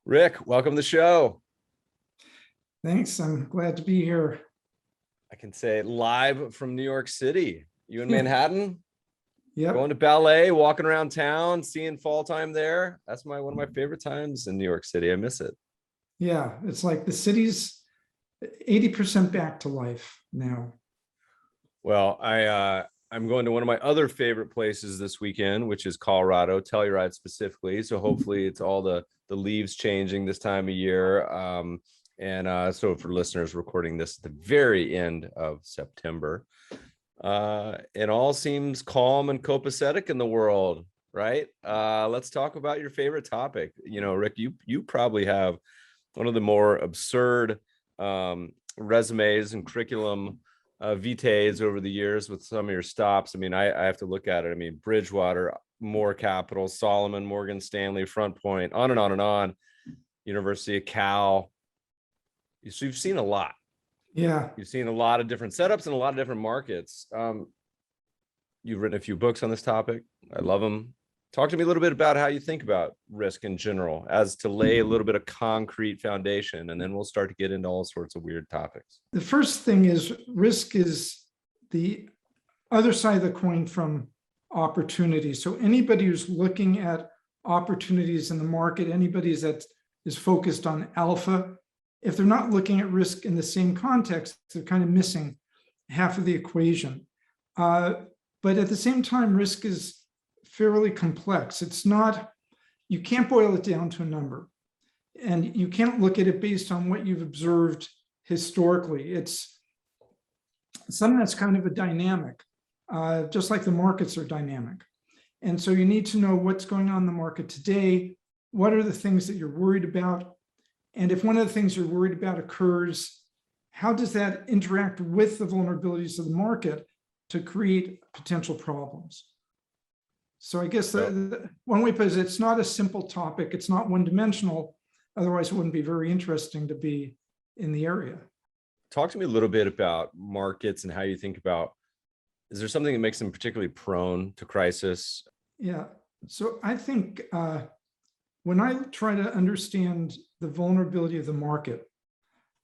Rick, welcome to the show. Thanks. I'm glad to be here. I can say live from New York City. You in Manhattan? Yep. Going to ballet, walking around town, seeing fall time there. That's one of my favorite times in New York City. I miss it. Yeah, it's like the city's 80% back to life now. Well, I'm going to one of my other favorite places this weekend, which is Colorado, Telluride specifically. So hopefully it's all the leaves changing this time of year. So for listeners recording this at the very end of September, it all seems calm and copacetic in the world, right? Let's talk about your favorite topic. Rick, you probably have one of the more absurd resumes and curriculum vitaes over the years with some of your stops. I mean, I have to look at it. I mean, Bridgewater, More Capital, Solomon, Morgan Stanley, Front Point, on and on and on. University of Cal. So you've seen a lot. Yeah. You've seen a lot of different setups and a lot of different markets. You've written a few books on this topic. I love them. Talk to me a little bit about how you think about risk in general, as to lay a little bit of concrete foundation, and then we'll start to get into all sorts of weird topics. The first thing is risk is the other side of the coin from opportunity. So anybody who's looking at opportunities in the market, anybody that is focused on alpha, if they're not looking at risk in the same context, they're kind of missing half of the equation. But at the same time, risk is fairly complex. It's not, you can't boil it down to a number, and you can't look at it based on what you've observed historically. It's something that's kind of a dynamic, just like the markets are dynamic. And so you need to know what's going on in the market today. What are the things that you're worried about? And if one of the things you're worried about occurs, how does that interact with the vulnerabilities of the market to create potential problems? So I guess the one way to put it is, it's not a simple topic. It's not one-dimensional. Otherwise, it wouldn't be very interesting to be in the area. Talk to me a little bit about markets and how you think about, is there something that makes them particularly prone to crisis? Yeah. So I think when I try to understand the vulnerability of the market,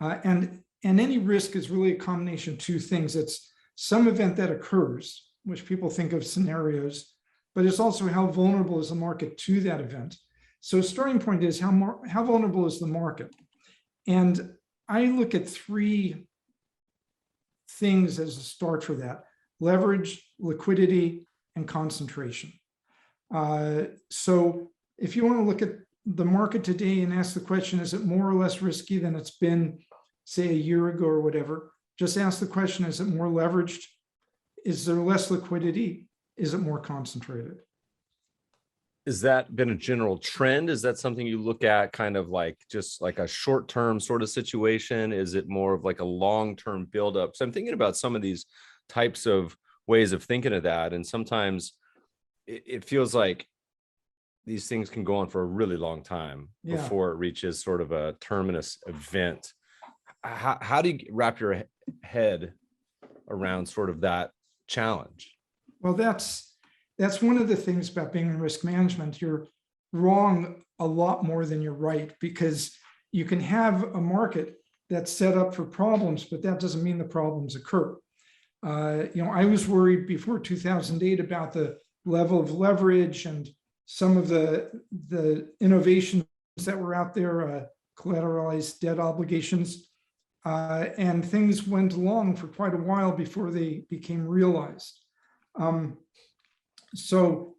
and any risk is really a combination of two things. It's some event that occurs, which people think of scenarios, but it's also how vulnerable is the market to that event. So starting point is how vulnerable is the market? And I look at three things as a start for that: leverage, liquidity, and concentration. So if you want to look at the market today and ask the question, is it more or less risky than it's been, say, a year ago or whatever? Just ask the question, is it more leveraged? Is there less liquidity? Is it more concentrated? Has that been a general trend? Is that something you look at kind of like just like a short-term sort of situation? Is it more of like a long-term buildup? So I'm thinking about some of these types of ways of thinking of that. And sometimes it feels like these things can go on for a really long time before it reaches sort of a terminus event. How do you wrap your head around sort of that challenge? Well, that's one of the things about being in risk management. You're wrong a lot more than you're right, because you can have a market that's set up for problems, but that doesn't mean the problems occur. I was worried before 2008 about the level of leverage and some of the innovations that were out there, collateralized debt obligations, and things went along for quite a while before they became realized. So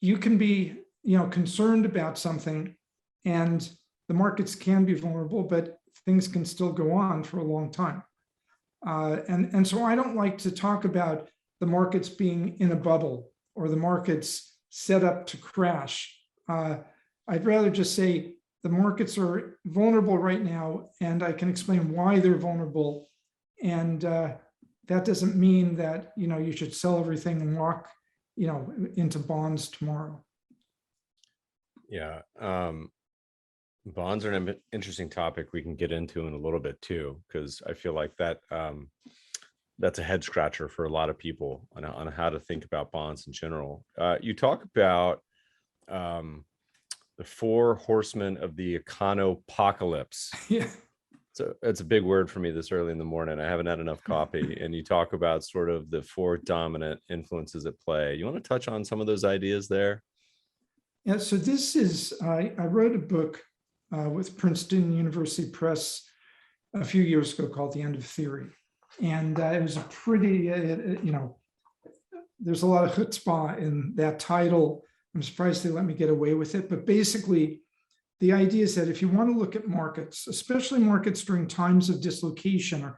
you can be, concerned about something, and the markets can be vulnerable, but things can still go on for a long time. And so I don't like to talk about the markets being in a bubble or the markets set up to crash. I'd rather just say the markets are vulnerable right now, and I can explain why they're vulnerable. And that doesn't mean that, you should sell everything and walk, into bonds tomorrow. Yeah. Bonds are an interesting topic we can get into in a little bit too, because I feel like that that's a head scratcher for a lot of people on how to think about bonds in general. You talk about the the four horsemen of the econopocalypse. Yeah. So it's a big word for me this early in the morning. I haven't had enough coffee. And you talk about sort of the four dominant influences at play. You want to touch on some of those ideas there? Yeah, so this is, I wrote a book with Princeton University Press a few years ago called The End of Theory. And it was a pretty, there's a lot of chutzpah in that title. I'm surprised they let me get away with it. But basically, the idea is that if you want to look at markets, especially markets during times of dislocation or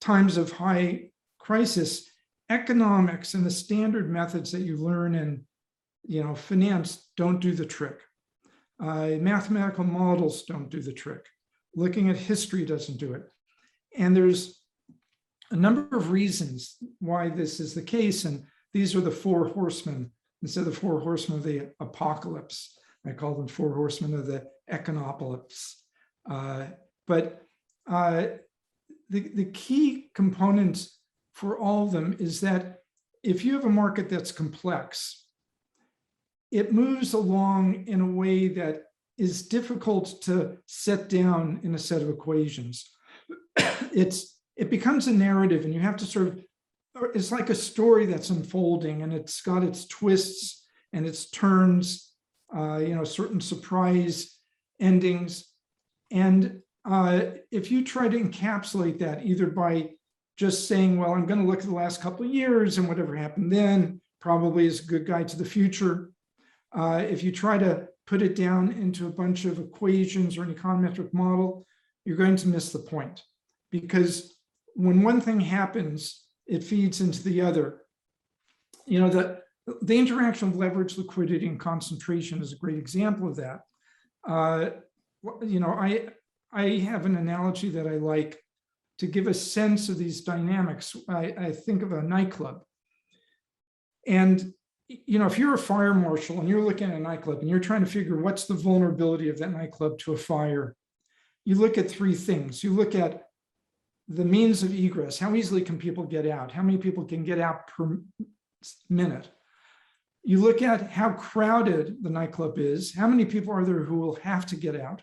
times of high crisis, economics and the standard methods that you learn in finance don't do the trick. Mathematical models don't do the trick. Looking at history doesn't do it. And there's a number of reasons why this is the case. And these are the four horsemen instead of the four horsemen of the apocalypse. I call them four horsemen of the econopocalypse. But the key component for all of them is that if you have a market that's complex, it moves along in a way that is difficult to set down in a set of equations. It becomes a narrative, and you have to sort of, it's like a story that's unfolding, and it's got its twists and its turns, certain surprise endings. And if you try to encapsulate that either by just saying, well, I'm going to look at the last couple of years and whatever happened then probably is a good guide to the future. If you try to put it down into a bunch of equations or an econometric model, you're going to miss the point. Because when one thing happens, it feeds into the other. The interaction of leverage, liquidity, and concentration is a great example of that. I have an analogy that I like to give a sense of these dynamics. I think of a nightclub. And if you're a fire marshal and you're looking at a nightclub and you're trying to figure what's the vulnerability of that nightclub to a fire, you look at three things. You look at the means of egress. How easily can people get out? How many people can get out per minute? You look at how crowded the nightclub is. How many people are there who will have to get out?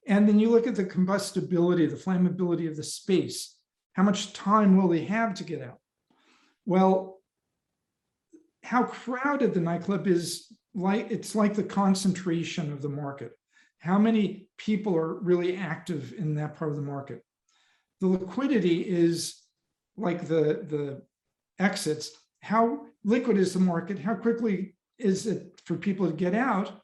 And then you look at the combustibility, the flammability of the space. How much time will they have to get out? Well, how crowded the nightclub is, it's like the concentration of the market. How many people are really active in that part of the market? The liquidity is like the exits. How liquid is the market? How quickly is it for people to get out?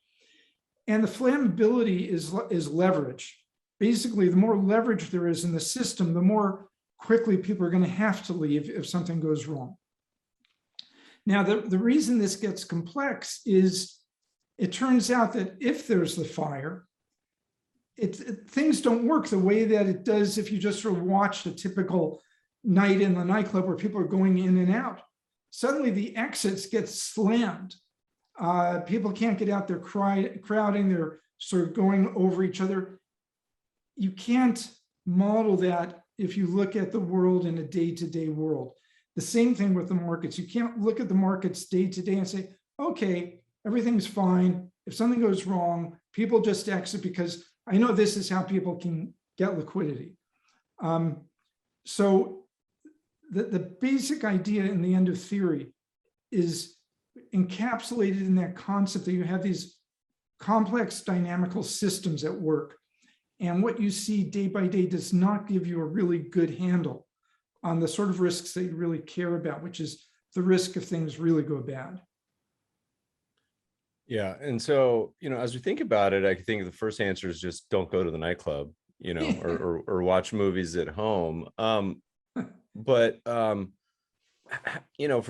And the flammability is leverage. Basically, the more leverage there is in the system, the more quickly people are going to have to leave if something goes wrong. Now, the reason this gets complex is it turns out that if there's the fire, things don't work the way that it does if you just sort of watch a typical night in the nightclub where people are going in and out. Suddenly the exits get slammed. People can't get out, they're crowding, they're sort of going over each other. You can't model that if you look at the world in a day-to-day world. The same thing with the markets. You can't look at the markets day to day and say, okay, everything's fine. If something goes wrong, people just exit because I know this is how people can get liquidity. So the basic idea in the end of theory is encapsulated in that concept that you have these complex dynamical systems at work. And what you see day by day does not give you a really good handle on the sort of risks that you really care about, which is the risk if things really go bad. Yeah. And so, as we think about it, I think the first answer is just don't go to the nightclub, or watch movies at home. But for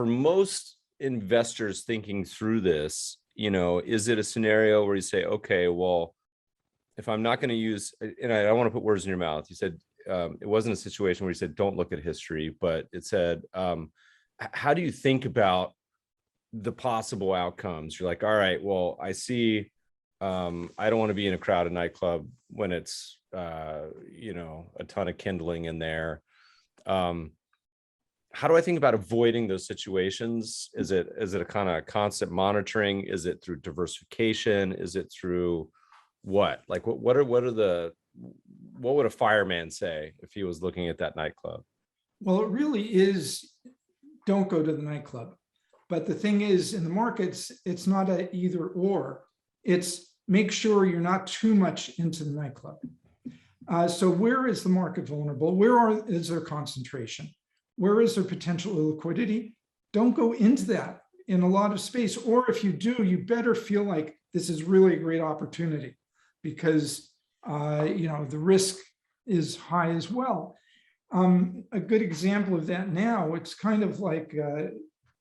most investors thinking through this, is it a scenario where you say, okay, well, if I'm not going to use, and I don't want to put words in your mouth, you said it wasn't a situation where you said, don't look at history, but it said, how do you think about the possible outcomes? You're like, all right, well, I see, I don't want to be in a crowded nightclub when it's, a ton of kindling in there. How how do I think about avoiding those situations? Is it a kind of constant monitoring? Is it through diversification? Is it through what? Like what would a fireman say if he was looking at that nightclub? Well, it really is, don't go to the nightclub. But the thing is, in the markets, it's not a either or. It's make sure you're not too much into the nightclub. So where is the market vulnerable? Is there concentration? Where is there potential illiquidity? Don't go into that in a lot of space. Or if you do, you better feel like this is really a great opportunity, because the risk is high as well. A good example of that now, it's kind of like,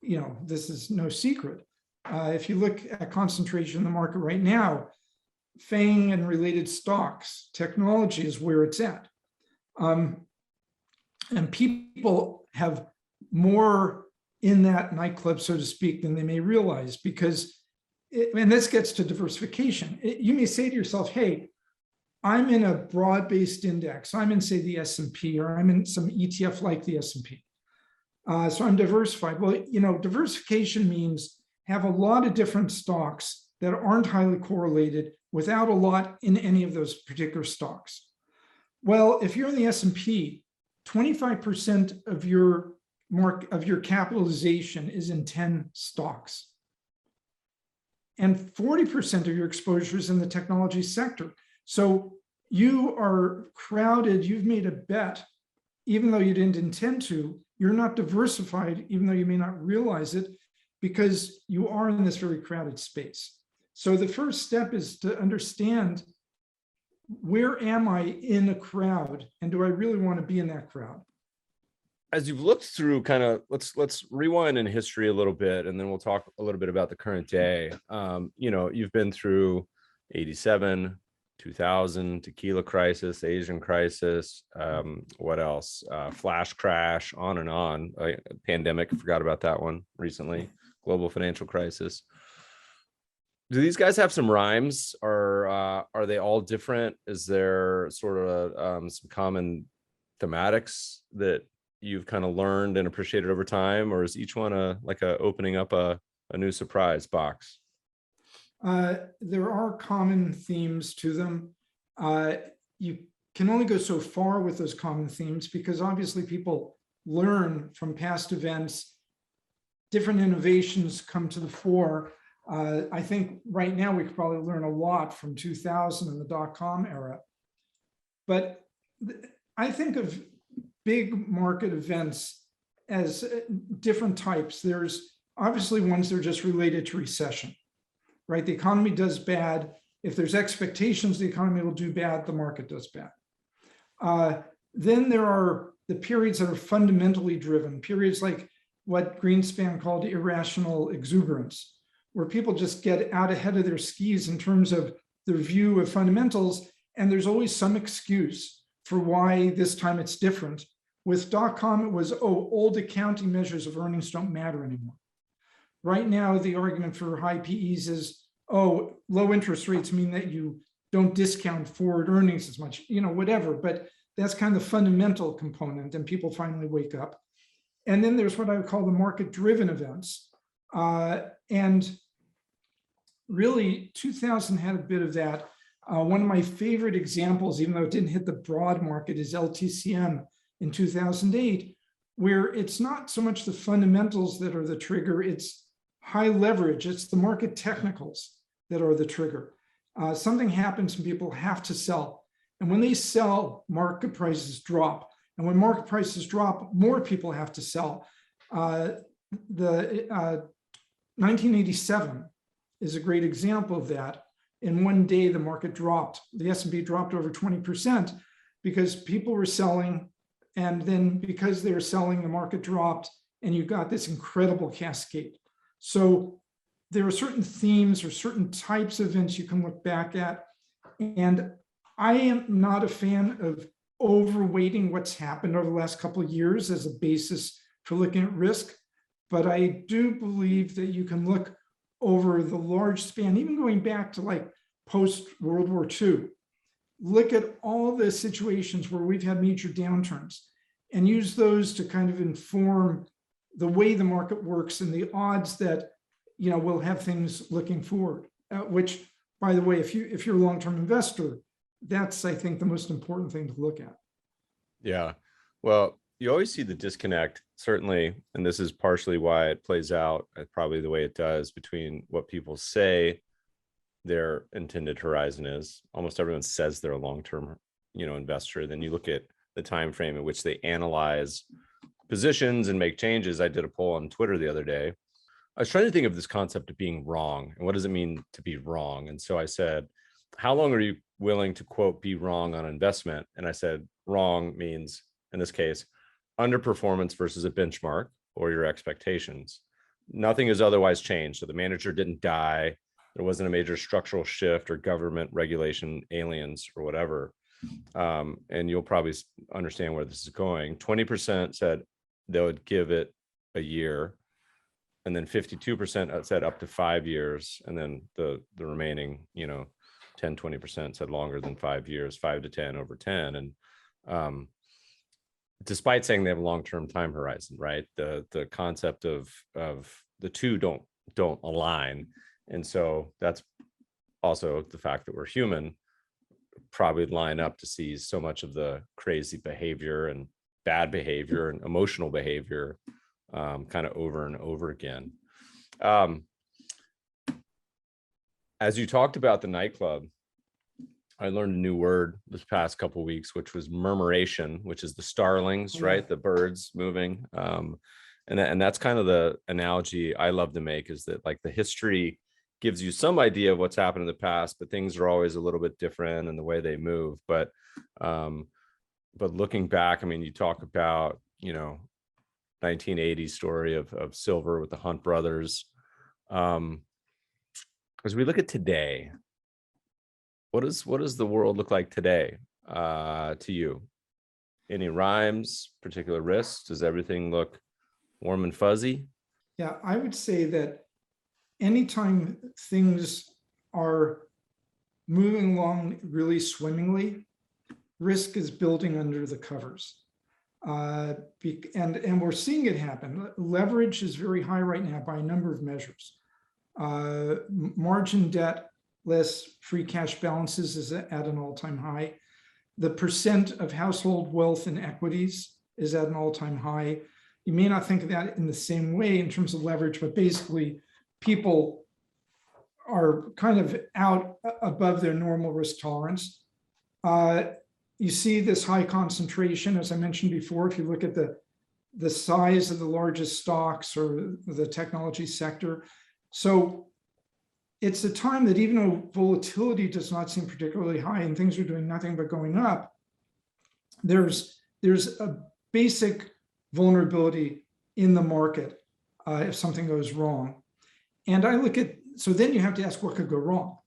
this is no secret. If you look at concentration in the market right now, FANG and related stocks, technology is where it's at. And people have more in that nightclub, so to speak, than they may realize, because, and this gets to diversification. You may say to yourself, hey, I'm in a broad-based index. I'm in, say, the S&P, or I'm in some ETF like the S&P. So I'm diversified. Well, diversification means have a lot of different stocks that aren't highly correlated without a lot in any of those particular stocks. Well, if you're in the S&P, 25% of your capitalization is in 10 stocks. And 40% of your exposure is in the technology sector. So you are crowded, you've made a bet, even though you didn't intend to. You're not diversified, even though you may not realize it, because you are in this very crowded space. So the first step is to understand, where am I in a crowd, and do I really want to be in that crowd? As you've looked through kind of, let's rewind in history a little bit, and then we'll talk a little bit about the current day. You've been through 87, 2000, tequila crisis, Asian crisis, what else? Flash crash, on and on. Pandemic, forgot about that one recently. Global financial crisis. Do these guys have some rhymes, or are they all different? Is there sort of some common thematics that you've kind of learned and appreciated over time, or is each one opening up a new surprise box? There are common themes to them. You can only go so far with those common themes, because obviously people learn from past events. Different innovations come to the fore. I think right now we could probably learn a lot from 2000 and the dot-com era. But I think of big market events as different types. There's obviously ones that are just related to recession, right? The economy does bad. If there's expectations the economy will do bad, the market does bad. Then there are the periods that are fundamentally driven, periods like what Greenspan called irrational exuberance, where people just get out ahead of their skis in terms of their view of fundamentals, and there's always some excuse for why this time it's different. With dot-com, it was, old accounting measures of earnings don't matter anymore. Right now, the argument for high PEs is, low interest rates mean that you don't discount forward earnings as much, whatever. But that's kind of the fundamental component, and people finally wake up. And then there's what I would call the market-driven events. And really, 2000 had a bit of that. One of my favorite examples, even though it didn't hit the broad market, is LTCM in 2008, where it's not so much the fundamentals that are the trigger, it's high leverage, it's the market technicals that are the trigger. Something happens and people have to sell. And when they sell, market prices drop. And when market prices drop, more people have to sell. 1987 is a great example of that. In one day, the market dropped. The S&P dropped over 20% because people were selling. And then because they were selling, the market dropped, and you got this incredible cascade. So there are certain themes or certain types of events you can look back at. And I am not a fan of overweighting what's happened over the last couple of years as a basis for looking at risk. But I do believe that you can look over the large span, even going back to like post-World War II. Look at all the situations where we've had major downturns and use those to kind of inform the way the market works and the odds that, we'll have things looking forward, which, by the way, if you're a long-term investor, that's, I think, the most important thing to look at. Yeah. Well, you always see the disconnect, certainly, and this is partially why it plays out probably the way it does between what people say their intended horizon is. Almost everyone says they're a long-term, investor. Then you look at the time frame in which they analyze positions and make changes. I did a poll on Twitter the other day. I was trying to think of this concept of being wrong and what does it mean to be wrong. And so I said, how long are you willing to, quote, be wrong on investment? And I said, wrong means, in this case, underperformance versus a benchmark or your expectations. Nothing has otherwise changed. So the manager didn't die. There wasn't a major structural shift or government regulation, aliens or whatever. And you'll probably understand where this is going. 20% said they would give it a year. And then 52% said up to 5 years. And then the remaining, 10, 20% said longer than 5 years, 5 to 10 over 10. And despite saying they have a long-term time horizon, right? The concept of the two don't align. And so that's also the fact that we're human, probably line up to see so much of the crazy behavior and bad behavior and emotional behavior kind of over and over again. As you talked about the nightclub, I learned a new word this past couple of weeks, which was murmuration, which is the starlings, right? The birds moving. And that's kind of the analogy I love to make, is that like the history gives you some idea of what's happened in the past, but things are always a little bit different in the way they move. But looking back, I mean, you talk about, 1980s story of silver with the Hunt brothers. As we look at today, what does the world look like today to you? Any rhymes, particular risks? Does everything look warm and fuzzy? Yeah, I would say that anytime things are moving along really swimmingly, risk is building under the covers. And we're seeing it happen. Leverage is very high right now by a number of measures. Margin debt less free cash balances is at an all-time high. The percent of household wealth in equities is at an all-time high. You may not think of that in the same way in terms of leverage, but basically people are kind of out above their normal risk tolerance. You see this high concentration, as I mentioned before, if you look at the size of the largest stocks or the technology sector. So it's a time that even though volatility does not seem particularly high and things are doing nothing but going up, there's a basic vulnerability in the market if something goes wrong. And I look at, so then you have to ask what could go wrong.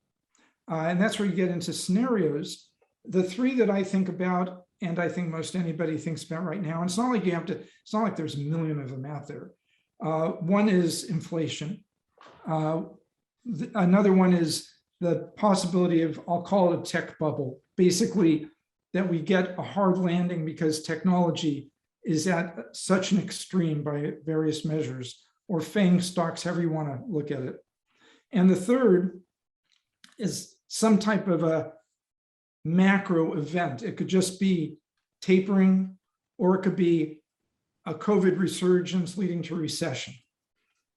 And that's where you get into scenarios. The three that I think about, and I think most anybody thinks about right now, and it's not like you have to, it's not like there's a million of them out there. One is inflation. Another one is the possibility of, I'll call it a tech bubble, basically that we get a hard landing because technology is at such an extreme by various measures, or FANG stocks, however you want to look at it. And the third is some type of a macro event. It could just be tapering, or it could be a COVID resurgence leading to recession.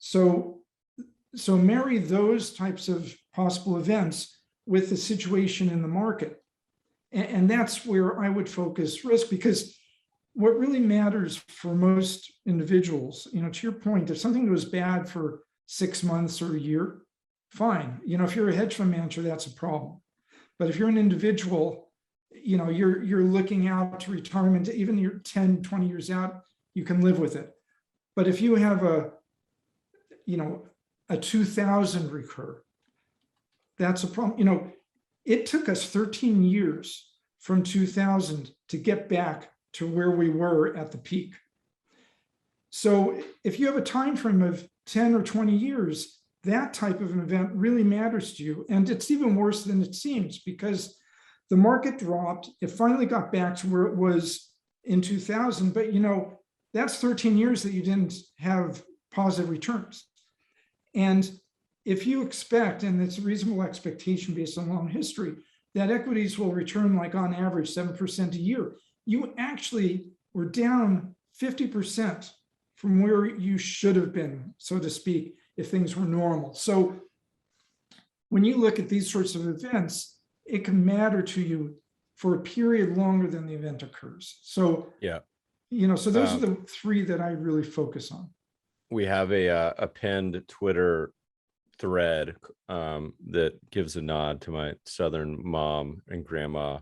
So marry those types of possible events with the situation in the market. And that's where I would focus risk, because what really matters for most individuals, to your point, if something goes bad for 6 months or a year, fine. If you're a hedge fund manager, that's a problem. But if you're an individual, you're looking out to retirement, even you're 10, 20 years out, you can live with it. But if you have a 2000 recur, that's a problem. It took us 13 years from 2000 to get back to where we were at the peak. So if you have a time frame of 10 or 20 years, that type of an event really matters to you. And it's even worse than it seems, because the market dropped. It finally got back to where it was in 2000, but that's 13 years that you didn't have positive returns. And if you expect, and it's a reasonable expectation based on long history, that equities will return like on average 7% a year, you actually were down 50% from where you should have been, so to speak, if things were normal. So when you look at these sorts of events, it can matter to you for a period longer than the event occurs. So, Yeah. So those are the three that I really focus on. We have a pinned Twitter thread that gives a nod to my Southern mom and grandma,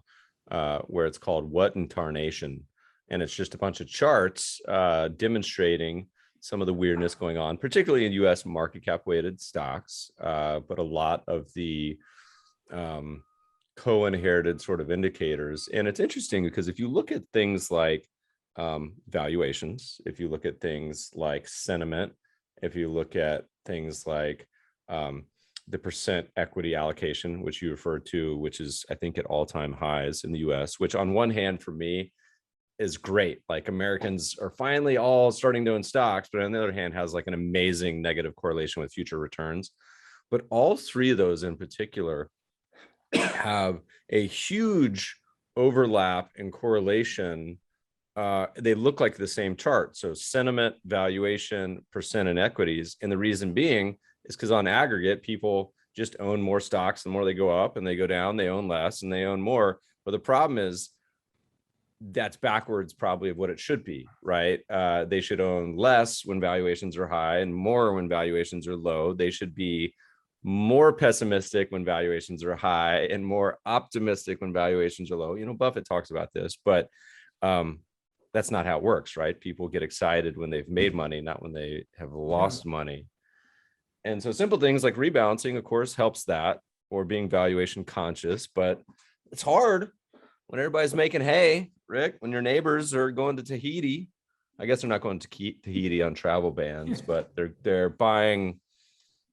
where it's called "What Incarnation," and it's just a bunch of charts demonstrating some of the weirdness going on, particularly in U.S. market cap weighted stocks, but a lot of the co-inherited sort of indicators. And it's interesting because if you look at things like valuations, if you look at things like sentiment, if you look at things like the percent equity allocation, which you referred to, which is, I think, at all-time highs in the US, which on one hand for me is great. Like Americans are finally all starting to own stocks, but on the other hand has like an amazing negative correlation with future returns. But all three of those in particular have a huge overlap and correlation. They look like the same chart. So sentiment, valuation, percent in equities. And the reason being is because on aggregate, people just own more stocks. The more they go up and they go down, they own less and they own more. But the problem is that's backwards probably of what it should be, right? They should own less when valuations are high and more when valuations are low. They should be more pessimistic when valuations are high and more optimistic when valuations are low. Buffett talks about this, but that's not how it works, right? People get excited when they've made money, not when they have lost money. And so simple things like rebalancing, of course, helps that, or being valuation conscious, but it's hard when everybody's making hay, Rick, when your neighbors are going to Tahiti. I guess they're not going to Tahiti on travel bans, but they're buying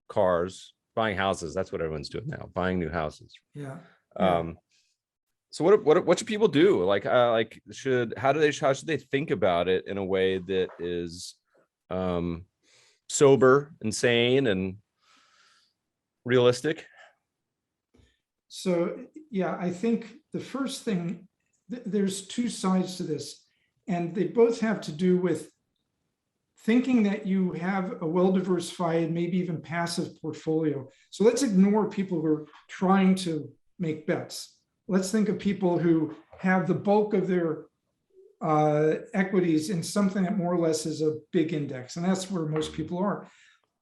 cars, buying houses. That's what everyone's doing now, buying new houses. Yeah. So what should people do? How should they think about it in a way that is sober and sane and realistic? So, I think the first thing, there's two sides to this, and they both have to do with thinking that you have a well-diversified, maybe even passive portfolio. So let's ignore people who are trying to make bets. Let's think of people who have the bulk of their equities in something that more or less is a big index, and that's where most people are.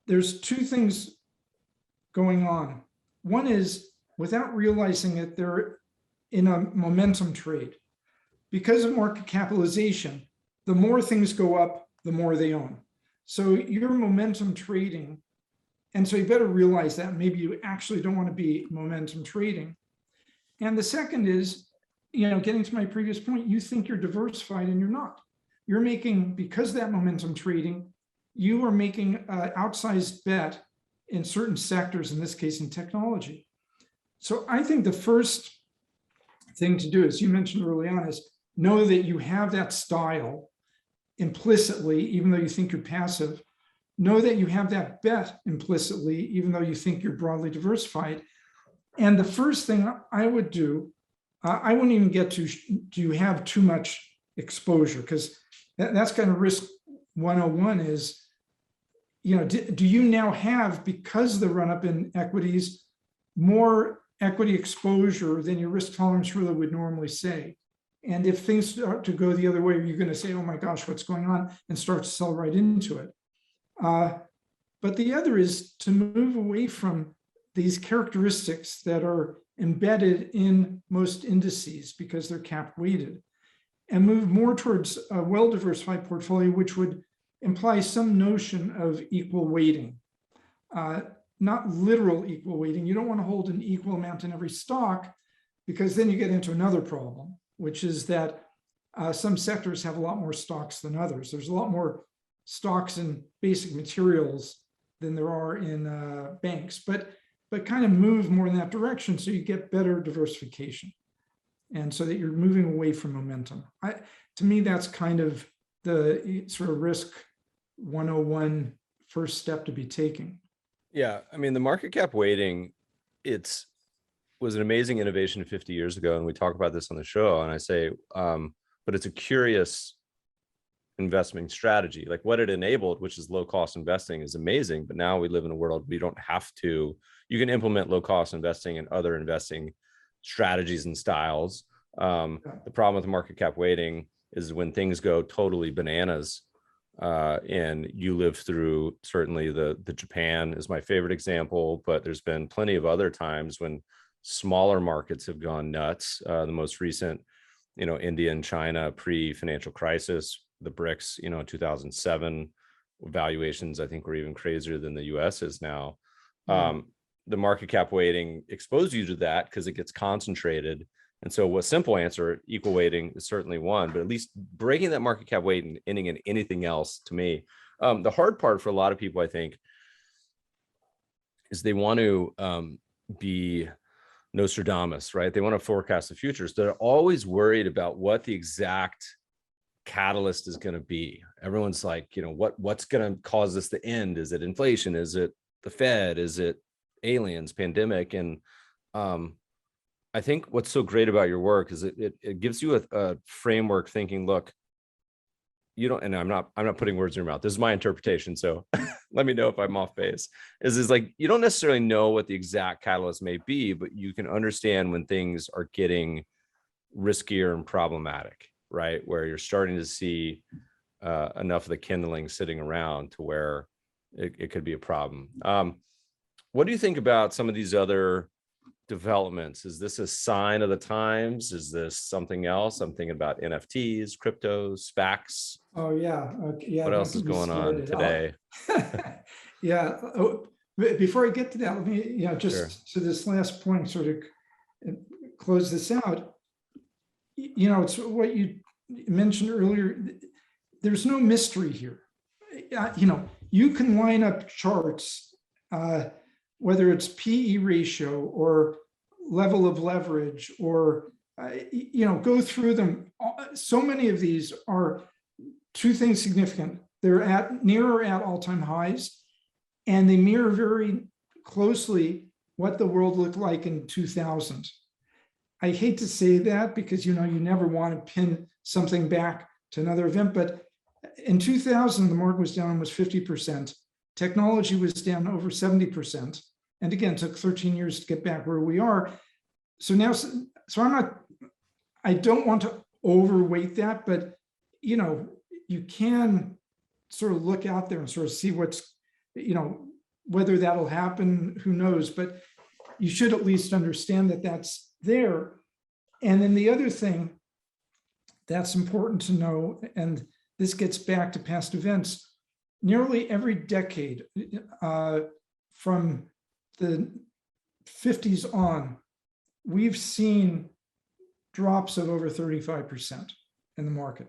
There's two things going on. One is, without realizing it, they're in a momentum trade. Because of market capitalization, the more things go up, the more they own. So you're momentum trading, and so you better realize that. Maybe you actually don't want to be momentum trading. And the second is, getting to my previous point, you think you're diversified and you're not. You're making, because of that momentum trading, you are making an outsized bet in certain sectors, in this case in technology. So I think the first thing to do, as you mentioned early on, is know that you have that style implicitly, even though you think you're passive. Know that you have that bet implicitly, even though you think you're broadly diversified. And the first thing I would do, I wouldn't even get to, do you have too much exposure? Because that's kind of risk 101 is, do you now have, because of the run up in equities, more equity exposure than your risk tolerance really would normally say? And if things start to go the other way, you're going to say, oh my gosh, what's going on, and start to sell right into it. But the other is to move away from these characteristics that are embedded in most indices because they're cap weighted, and move more towards a well-diversified portfolio, which would imply some notion of equal weighting. Not literal equal weighting. You don't want to hold an equal amount in every stock, because then you get into another problem, which is that some sectors have a lot more stocks than others. There's a lot more stocks in basic materials than there are in banks, but kind of move more in that direction so you get better diversification. And so that you're moving away from momentum. To me, that's kind of the sort of risk 101 first step to be taking. Yeah, I mean, the market cap weighting, was an amazing innovation 50 years ago, and we talk about this on the show. And I say, but it's a curious investment strategy. Like what it enabled, which is low cost investing, is amazing. But now we live in a world we don't have to. You can implement low cost investing and other investing strategies and styles. The problem with market cap weighting is when things go totally bananas. And you live through, certainly the Japan is my favorite example, but there's been plenty of other times when smaller markets have gone nuts. The most recent, India and China pre-financial crisis, the BRICS, 2007 valuations, I think, were even crazier than the US is now. The market cap weighting exposes you to that because it gets concentrated. And so a simple answer, equal weighting, is certainly one, but at least breaking that market cap weight and ending in anything else, to me, the hard part for a lot of people, I think, is they want to be Nostradamus, right? They want to forecast the futures. They're always worried about what the exact catalyst is going to be. Everyone's like, what's going to cause this to end? Is it inflation? Is it the Fed? Is it aliens, pandemic? And I think what's so great about your work is it gives you a framework thinking, look, you don't, and I'm not putting words in your mouth. This is my interpretation. So let me know if I'm off base. Is like, you don't necessarily know what the exact catalyst may be, but you can understand when things are getting riskier and problematic, right? Where you're starting to see enough of the kindling sitting around to where it could be a problem. What do you think about some of these other developments? Is this a sign of the times? Is this something else? I'm thinking about NFTs, cryptos, SPACs. Oh yeah. Okay. Yeah. What else is going on today? Yeah. Oh, before I get to that, let me, just to this last point, sort of close this out. It's what you mentioned earlier. There's no mystery here. You can line up charts, whether it's PE ratio or level of leverage, or go through them. So many of these are two things significant. They're at near or at all-time highs, and they mirror very closely what the world looked like in 2000. I hate to say that because you never want to pin something back to another event, but in 2000 the market was down almost 50%. Technology was down over 70%. And again, it took 13 years to get back where we are. So now, I don't want to overweight that, but you can sort of look out there and sort of see what's, whether that'll happen, who knows, but you should at least understand that that's there. And then the other thing that's important to know, and this gets back to past events, nearly every decade from the 50s on, we've seen drops of over 35% in the market.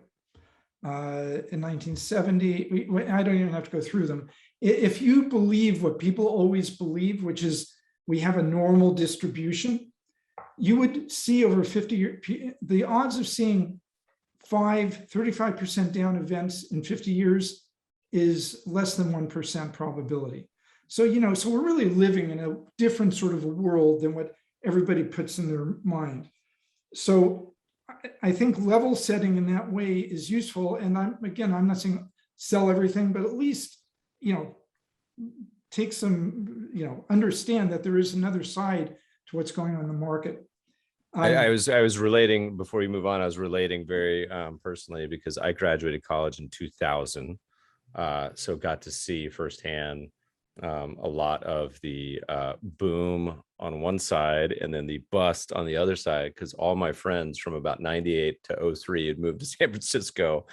In 1970, I don't even have to go through them. If you believe what people always believe, which is we have a normal distribution, you would see over 50 years, the odds of seeing 35% down events in 50 years is less than 1% probability. So, so we're really living in a different sort of a world than what everybody puts in their mind. So I think level setting in that way is useful. And I'm not saying sell everything, but at least, take some, understand that there is another side to what's going on in the market. I was relating, before you move on, I was relating very personally because I graduated college in 2000. So got to see firsthand a lot of the boom on one side and then the bust on the other side, because all my friends from about 98 to 03 had moved to San Francisco,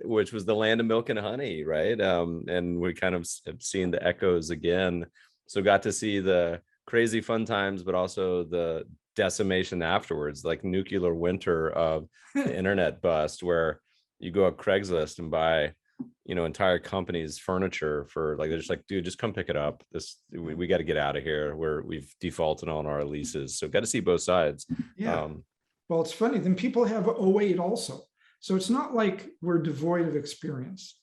which was the land of milk and honey, right? And we kind of have seen the echoes again. So got to see the crazy fun times, but also the decimation afterwards, like nuclear winter of the internet bust, where you go up Craigslist and buy entire companies' furniture for they're just like, dude, just come pick it up. We got to get out of here. We've defaulted on our leases. So got to see both sides. Yeah. Well, it's funny. Then people have '08 also. So it's not like we're devoid of experience.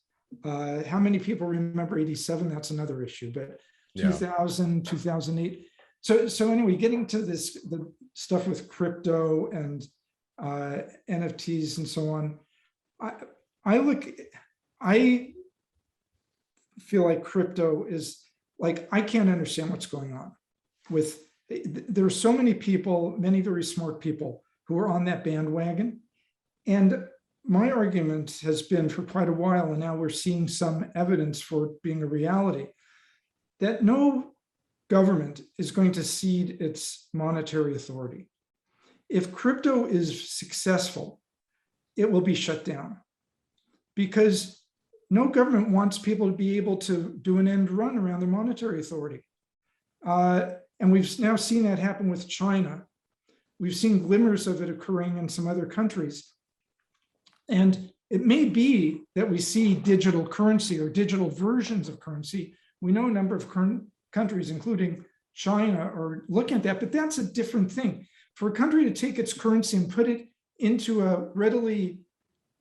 How many people remember '87? That's another issue, but Yeah. 2000, 2008. So anyway, getting to the stuff with crypto and NFTs and so on, I feel like crypto is like, I can't understand what's going on with, there are so many people, many very smart people who are on that bandwagon. And my argument has been for quite a while, and now we're seeing some evidence for it being a reality, that no government is going to cede its monetary authority. If crypto is successful, it will be shut down, because no government wants people to be able to do an end run around their monetary authority. And we've now seen that happen with China. We've seen glimmers of it occurring in some other countries. And it may be that we see digital currency or digital versions of currency. We know a number of countries, including China, are looking at that, but that's a different thing. For a country to take its currency and put it into a readily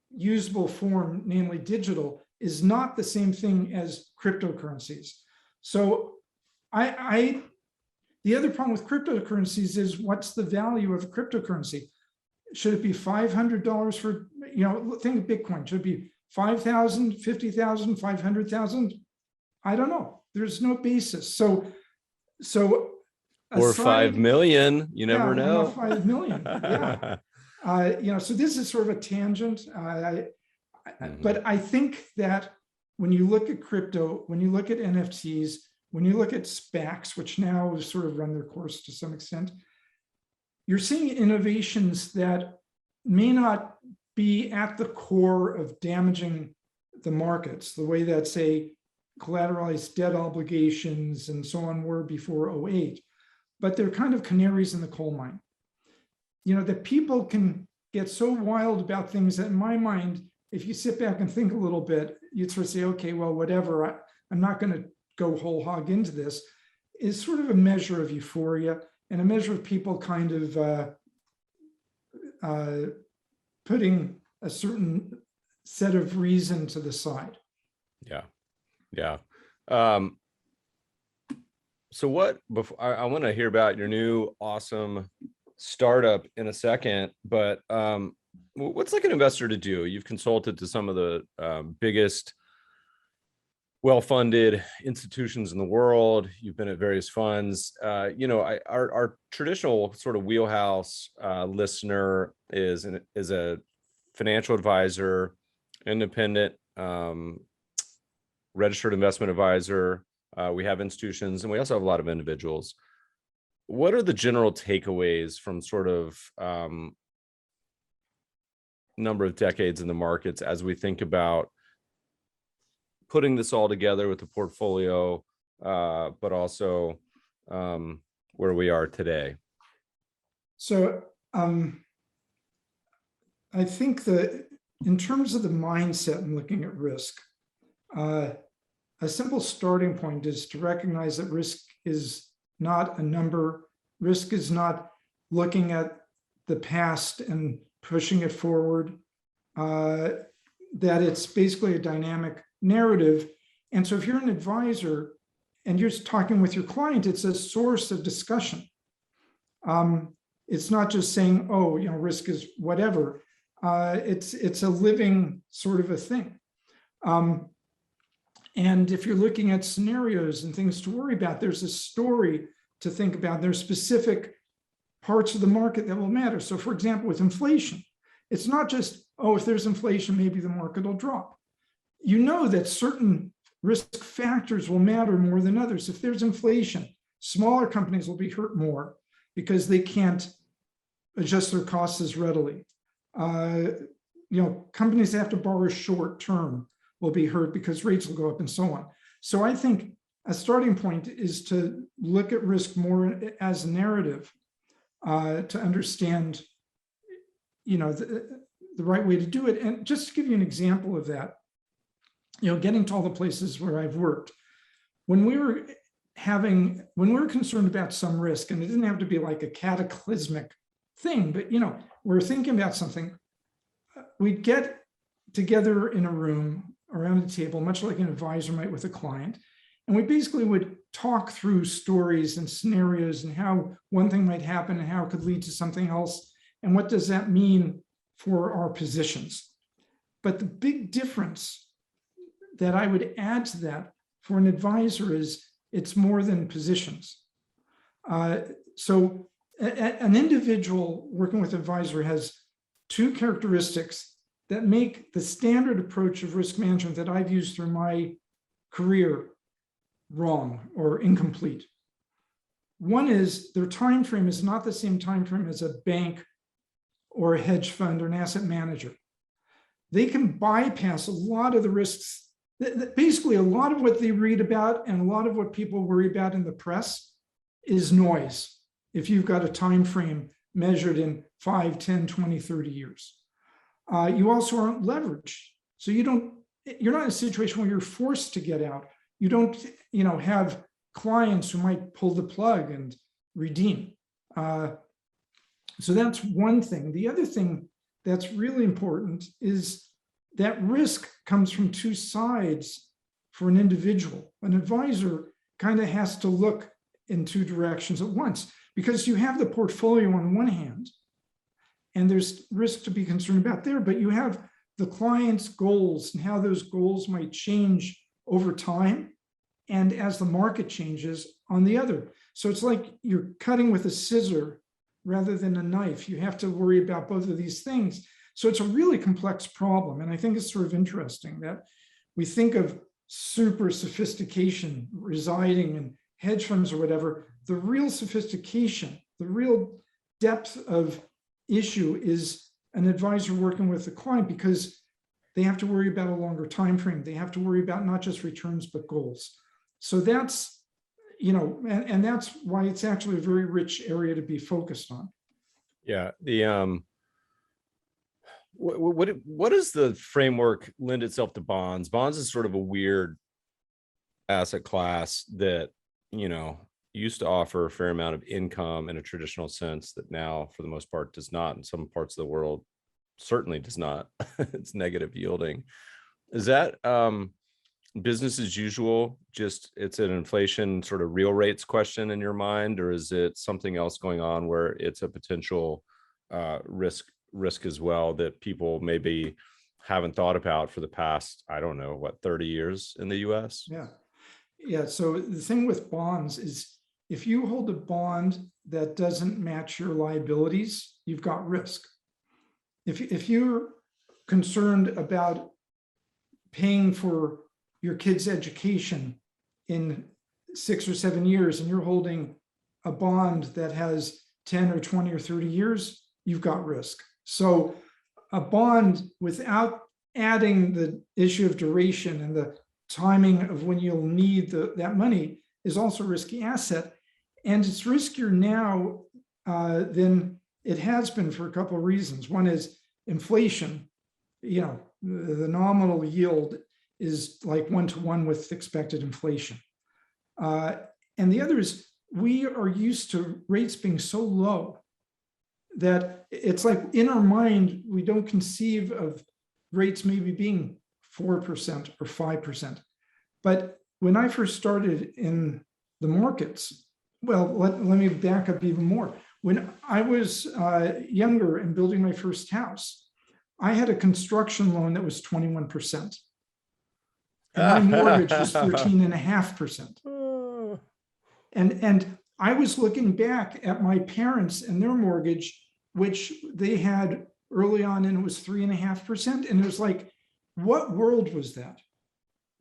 usable form, namely digital, is not the same thing as cryptocurrencies. So the other problem with cryptocurrencies is, what's the value of a cryptocurrency? Should it be $500 for, think of Bitcoin, should it be 5,000, 50,000, 500,000? I don't know. There's no basis. So or 5 million, you never know. 5 million, yeah. So this is sort of a tangent. But I think that when you look at crypto, when you look at NFTs, when you look at SPACs, which now have sort of run their course to some extent, you're seeing innovations that may not be at the core of damaging the markets, the way that, say, collateralized debt obligations and so on were before '08, but they're kind of canaries in the coal mine. That people can get so wild about things that, in my mind, if you sit back and think a little bit, you'd sort of say, okay, well, whatever, I'm not going to go whole hog into this, is sort of a measure of euphoria and a measure of people kind of putting a certain set of reason to the side. Yeah. So what, before I want to hear about your new awesome startup in a second, but what's like an investor to do? You've consulted to some of the biggest well-funded institutions in the world. You've been at various funds. Our traditional sort of wheelhouse listener is a financial advisor, independent, registered investment advisor. We have institutions, and we also have a lot of individuals. What are the general takeaways from sort of number of decades in the markets as we think about putting this all together with the portfolio, but also where we are today? So I think that in terms of the mindset and looking at risk, a simple starting point is to recognize that risk is not a number. Risk is not looking at the past and pushing it forward, that it's basically a dynamic narrative. And so if you're an advisor and you're talking with your client, it's a source of discussion. It's not just saying, oh, risk is whatever. It's a living sort of a thing. And if you're looking at scenarios and things to worry about, there's a story to think about. There's specific parts of the market that will matter. So for example, with inflation, it's not just, oh, if there's inflation, maybe the market will drop. You know that certain risk factors will matter more than others. If there's inflation, smaller companies will be hurt more because they can't adjust their costs as readily. Companies that have to borrow short term will be hurt because rates will go up and so on. So I think a starting point is to look at risk more as a narrative, to understand, the right way to do it. And just to give you an example of that, getting to all the places where I've worked, when we were concerned about some risk, and it didn't have to be like a cataclysmic thing, but we're thinking about something. We'd get together in a room around a table, much like an advisor might with a client, and we basically would talk through stories and scenarios and how one thing might happen and how it could lead to something else, and what does that mean for our positions. But the big difference that I would add to that for an advisor is it's more than positions. So an individual working with an advisor has two characteristics that make the standard approach of risk management that I've used through my career wrong or incomplete. One is their time frame is not the same time frame as a bank or a hedge fund or an asset manager. They can bypass a lot of the risks. Basically, a lot of what they read about and a lot of what people worry about in the press is noise if you've got a time frame measured in 5, 10, 20, 30 years. You also aren't leveraged. So you're not in a situation where you're forced to get out. You don't have clients who might pull the plug and redeem. So that's one thing. The other thing that's really important is that risk comes from two sides for an individual. An advisor kind of has to look in two directions at once, because you have the portfolio on one hand, and there's risk to be concerned about there, but you have the client's goals and how those goals might change over time and as the market changes on the other. So it's like you're cutting with a scissor rather than a knife. You have to worry about both of these things. So it's a really complex problem. And I think it's sort of interesting that we think of super sophistication residing in hedge funds or whatever. The real sophistication, the real depth of issue is an advisor working with the client, because they have to worry about a longer time frame. They have to worry about not just returns, but goals. So that's, and that's why it's actually a very rich area to be focused on. Yeah. The what does the framework lend itself to bonds? Bonds is sort of a weird asset class that, used to offer a fair amount of income in a traditional sense that now, for the most part, does not. In some parts of the world, certainly does not. It's negative yielding. Is that business as usual? Just it's an inflation sort of real rates question in your mind, or is it something else going on where it's a potential risk as well that people maybe haven't thought about for the past, 30 years in the US? Yeah. So the thing with bonds is, if you hold a bond that doesn't match your liabilities, you've got risk. If you're concerned about paying for your kid's education in 6 or 7 years, and you're holding a bond that has 10 or 20 or 30 years, you've got risk. So a bond without adding the issue of duration and the timing of when you'll need that money is also a risky asset. And it's riskier now than it has been for a couple of reasons. One is inflation. The nominal yield is like 1-to-1 with expected inflation. And the other is we are used to rates being so low that it's like in our mind, we don't conceive of rates maybe being 4% or 5%. But when I first started in the markets, well, let me back up even more. When I was younger and building my first house, I had a construction loan that was 21%. And my mortgage was 13.5%. And I was looking back at my parents and their mortgage, which they had early on, and it was 3.5%. And it was like, what world was that?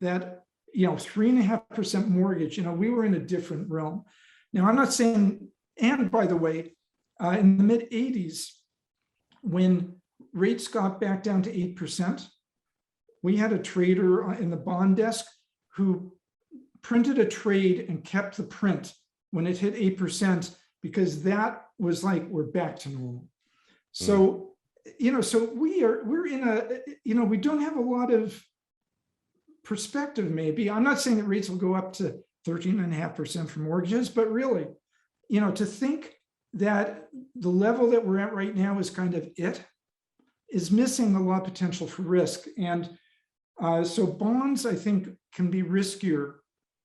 That 3.5% mortgage, we were in a different realm. Now, I'm not saying, and by the way, in the mid 80s, when rates got back down to 8%, we had a trader in the bond desk who printed a trade and kept the print when it hit 8%, because that was like, we're back to normal. So, so we're in a, we don't have a lot of perspective, maybe. I'm not saying that rates will go up to 13.5% for mortgages, but really, to think that the level that we're at right now is kind of is missing a lot of potential for risk. And so bonds, I think, can be riskier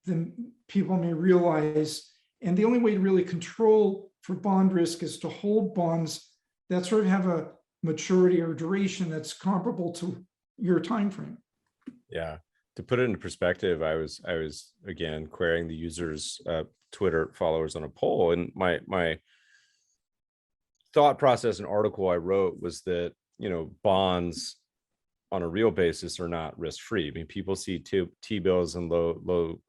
than people may realize. And the only way to really control for bond risk is to hold bonds that sort of have a maturity or duration that's comparable to your time frame. Yeah. To put it into perspective, I was again querying the users' Twitter followers on a poll, and my thought process and article I wrote was that, bonds on a real basis are not risk-free. I mean, people see T-bills and low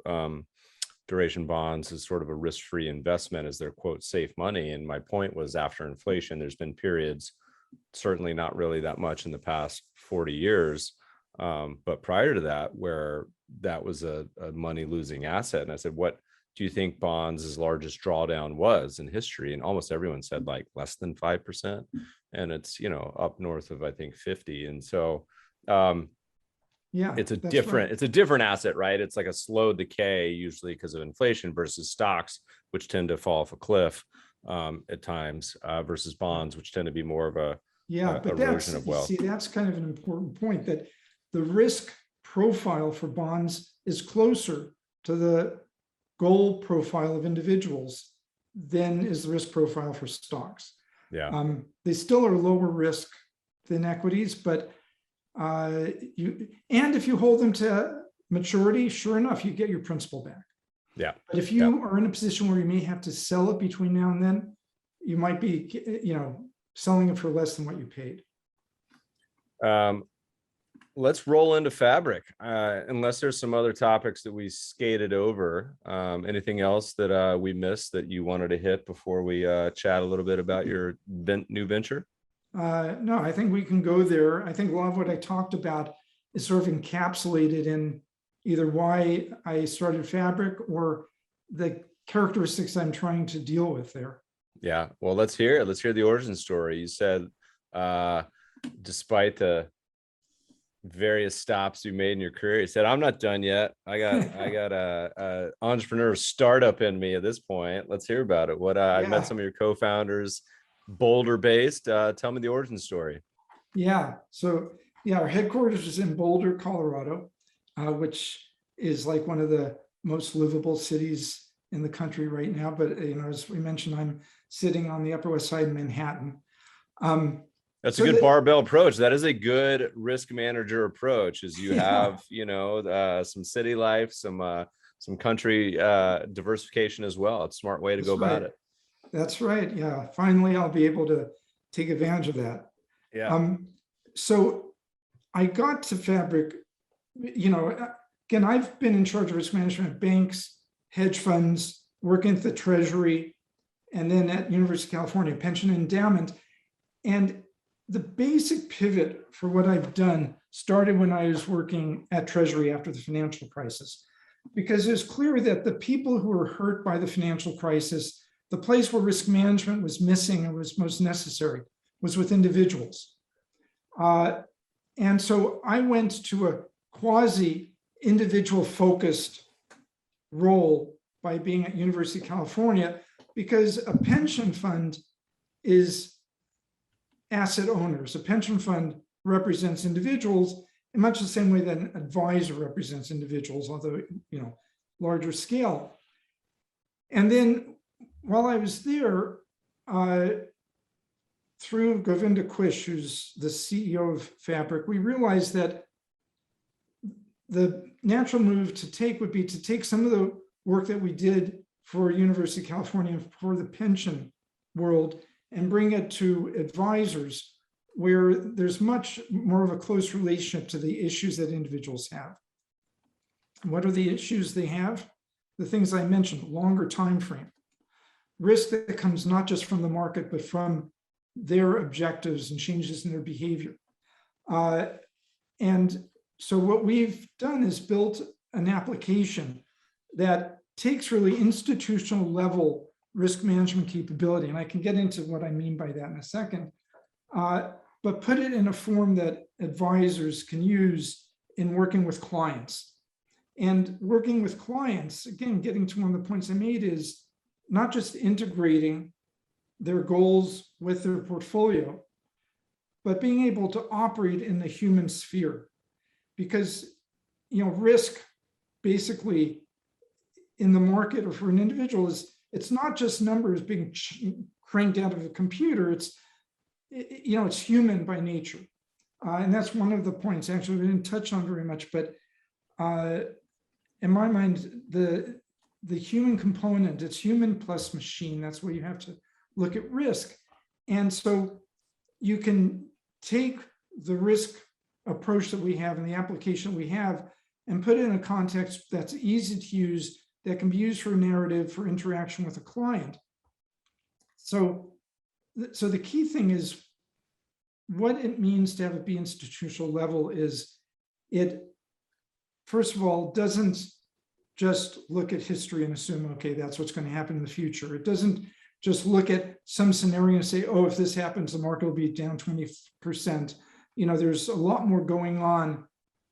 duration bonds as sort of a risk-free investment as their quote safe money. And my point was, after inflation, there's been periods, certainly not really that much in the past 40 years, but prior to that, where that was a money losing asset. And I said, what do you think bonds' largest drawdown was in history? And almost everyone said like less than 5%. And it's, up north of, I think, 50. And so yeah, it's a different asset, right? It's like a slow decay, usually because of inflation, versus stocks, which tend to fall off a cliff at times, versus bonds, which tend to be more of a erosion of wealth. See, that's kind of an important point, that the risk profile for bonds is closer to the goal profile of individuals than is the risk profile for stocks. Yeah. They still are lower risk than equities, but if you hold them to maturity, sure enough, you get your principal back. Yeah. But if you are in a position where you may have to sell it between now and then, you might be, selling it for less than what you paid. Let's roll into fabric, unless there's some other topics that we skated over. Anything else that we missed that you wanted to hit before we chat a little bit about your new venture? No, I think we can go there. I think a lot of what I talked about is sort of encapsulated in either why I started fabric or the characteristics I'm trying to deal with there. Yeah, well, let's hear it. Let's hear the origin story. You said, despite the various stops you made in your career, you said, I'm not done yet. I got a entrepreneur startup in me at this point. Let's hear about it. I met some of your co-founders, Boulder based. Tell me the origin story. Yeah. So our headquarters is in Boulder, Colorado, which is like one of the most livable cities in the country right now. But as we mentioned, I'm sitting on the Upper West Side of Manhattan. That's a good barbell approach. That is a good risk manager approach. Is you have some city life, some country diversification as well. It's a smart way to go about it. That's right. Yeah. Finally, I'll be able to take advantage of that. Yeah. So I got to fabric, again, I've been in charge of risk management at banks, hedge funds, working at the Treasury, and then at University of California pension endowment. And the basic pivot for what I've done started when I was working at Treasury after the financial crisis, because it's clear that the people who were hurt by the financial crisis, the place where risk management was missing and was most necessary was with individuals. And so I went to a quasi individual focused role by being at University of California, because a pension fund is asset owners. A pension fund represents individuals in much the same way that an advisor represents individuals, although, larger scale. And then while I was there, through Govinda Quish, who's the CEO of Fabric, we realized that the natural move to take would be to take some of the work that we did for University of California for the pension world and bring it to advisors, where there's much more of a close relationship to the issues that individuals have. What are the issues they have? The things I mentioned: longer time frame, risk that comes not just from the market, but from their objectives and changes in their behavior. And so what we've done is built an application that takes really institutional level risk management capability, and I can get into what I mean by that in a second, but put it in a form that advisors can use in working with clients. And working with clients, again, getting to one of the points I made, is not just integrating their goals with their portfolio, but being able to operate in the human sphere. Because, risk basically in the market or for an individual it's not just numbers being cranked out of a computer. It's human by nature. And that's one of the points actually we didn't touch on very much, but in my mind, the human component, it's human plus machine. That's where you have to look at risk. And so you can take the risk approach that we have and the application we have and put it in a context that's easy to use, that can be used for a narrative, for interaction with a client. So the key thing is what it means to have it be institutional level is it, first of all, doesn't just look at history and assume, okay, that's what's going to happen in the future. It doesn't just look at some scenario and say, oh, if this happens, the market will be down 20%. There's a lot more going on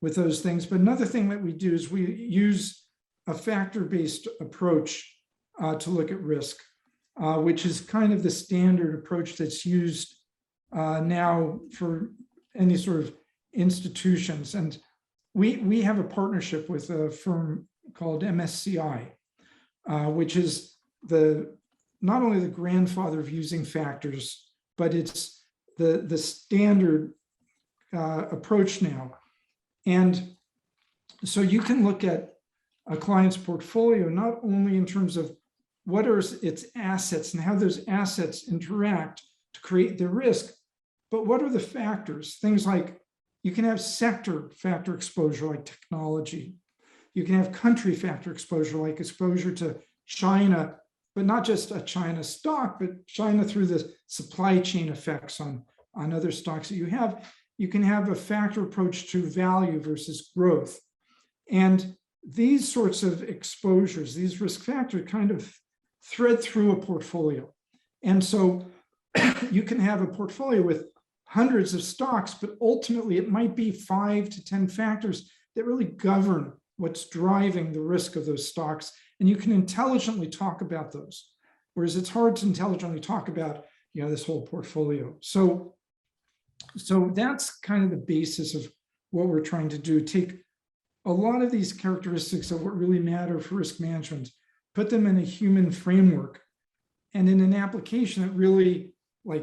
with those things. But another thing that we do is we use a factor-based approach to look at risk, which is kind of the standard approach that's used now for any sort of institutions. And we have a partnership with a firm called MSCI, which is not only the grandfather of using factors, but it's the standard approach now. And so you can look at a client's portfolio not only in terms of what are its assets and how those assets interact to create the risk, but what are the factors? Things like you can have sector factor exposure like technology. You can have country factor exposure like exposure to China, but not just a China stock, but China through the supply chain effects on other stocks that you have. You can have a factor approach to value versus growth. And these sorts of exposures, these risk factors kind of thread through a portfolio. And so you can have a portfolio with hundreds of stocks, but ultimately it might be 5 to 10 factors that really govern what's driving the risk of those stocks. And you can intelligently talk about those, whereas it's hard to intelligently talk about, this whole portfolio. So that's kind of the basis of what we're trying to do. Take a lot of these characteristics of what really matter for risk management, put them in a human framework and in an application that really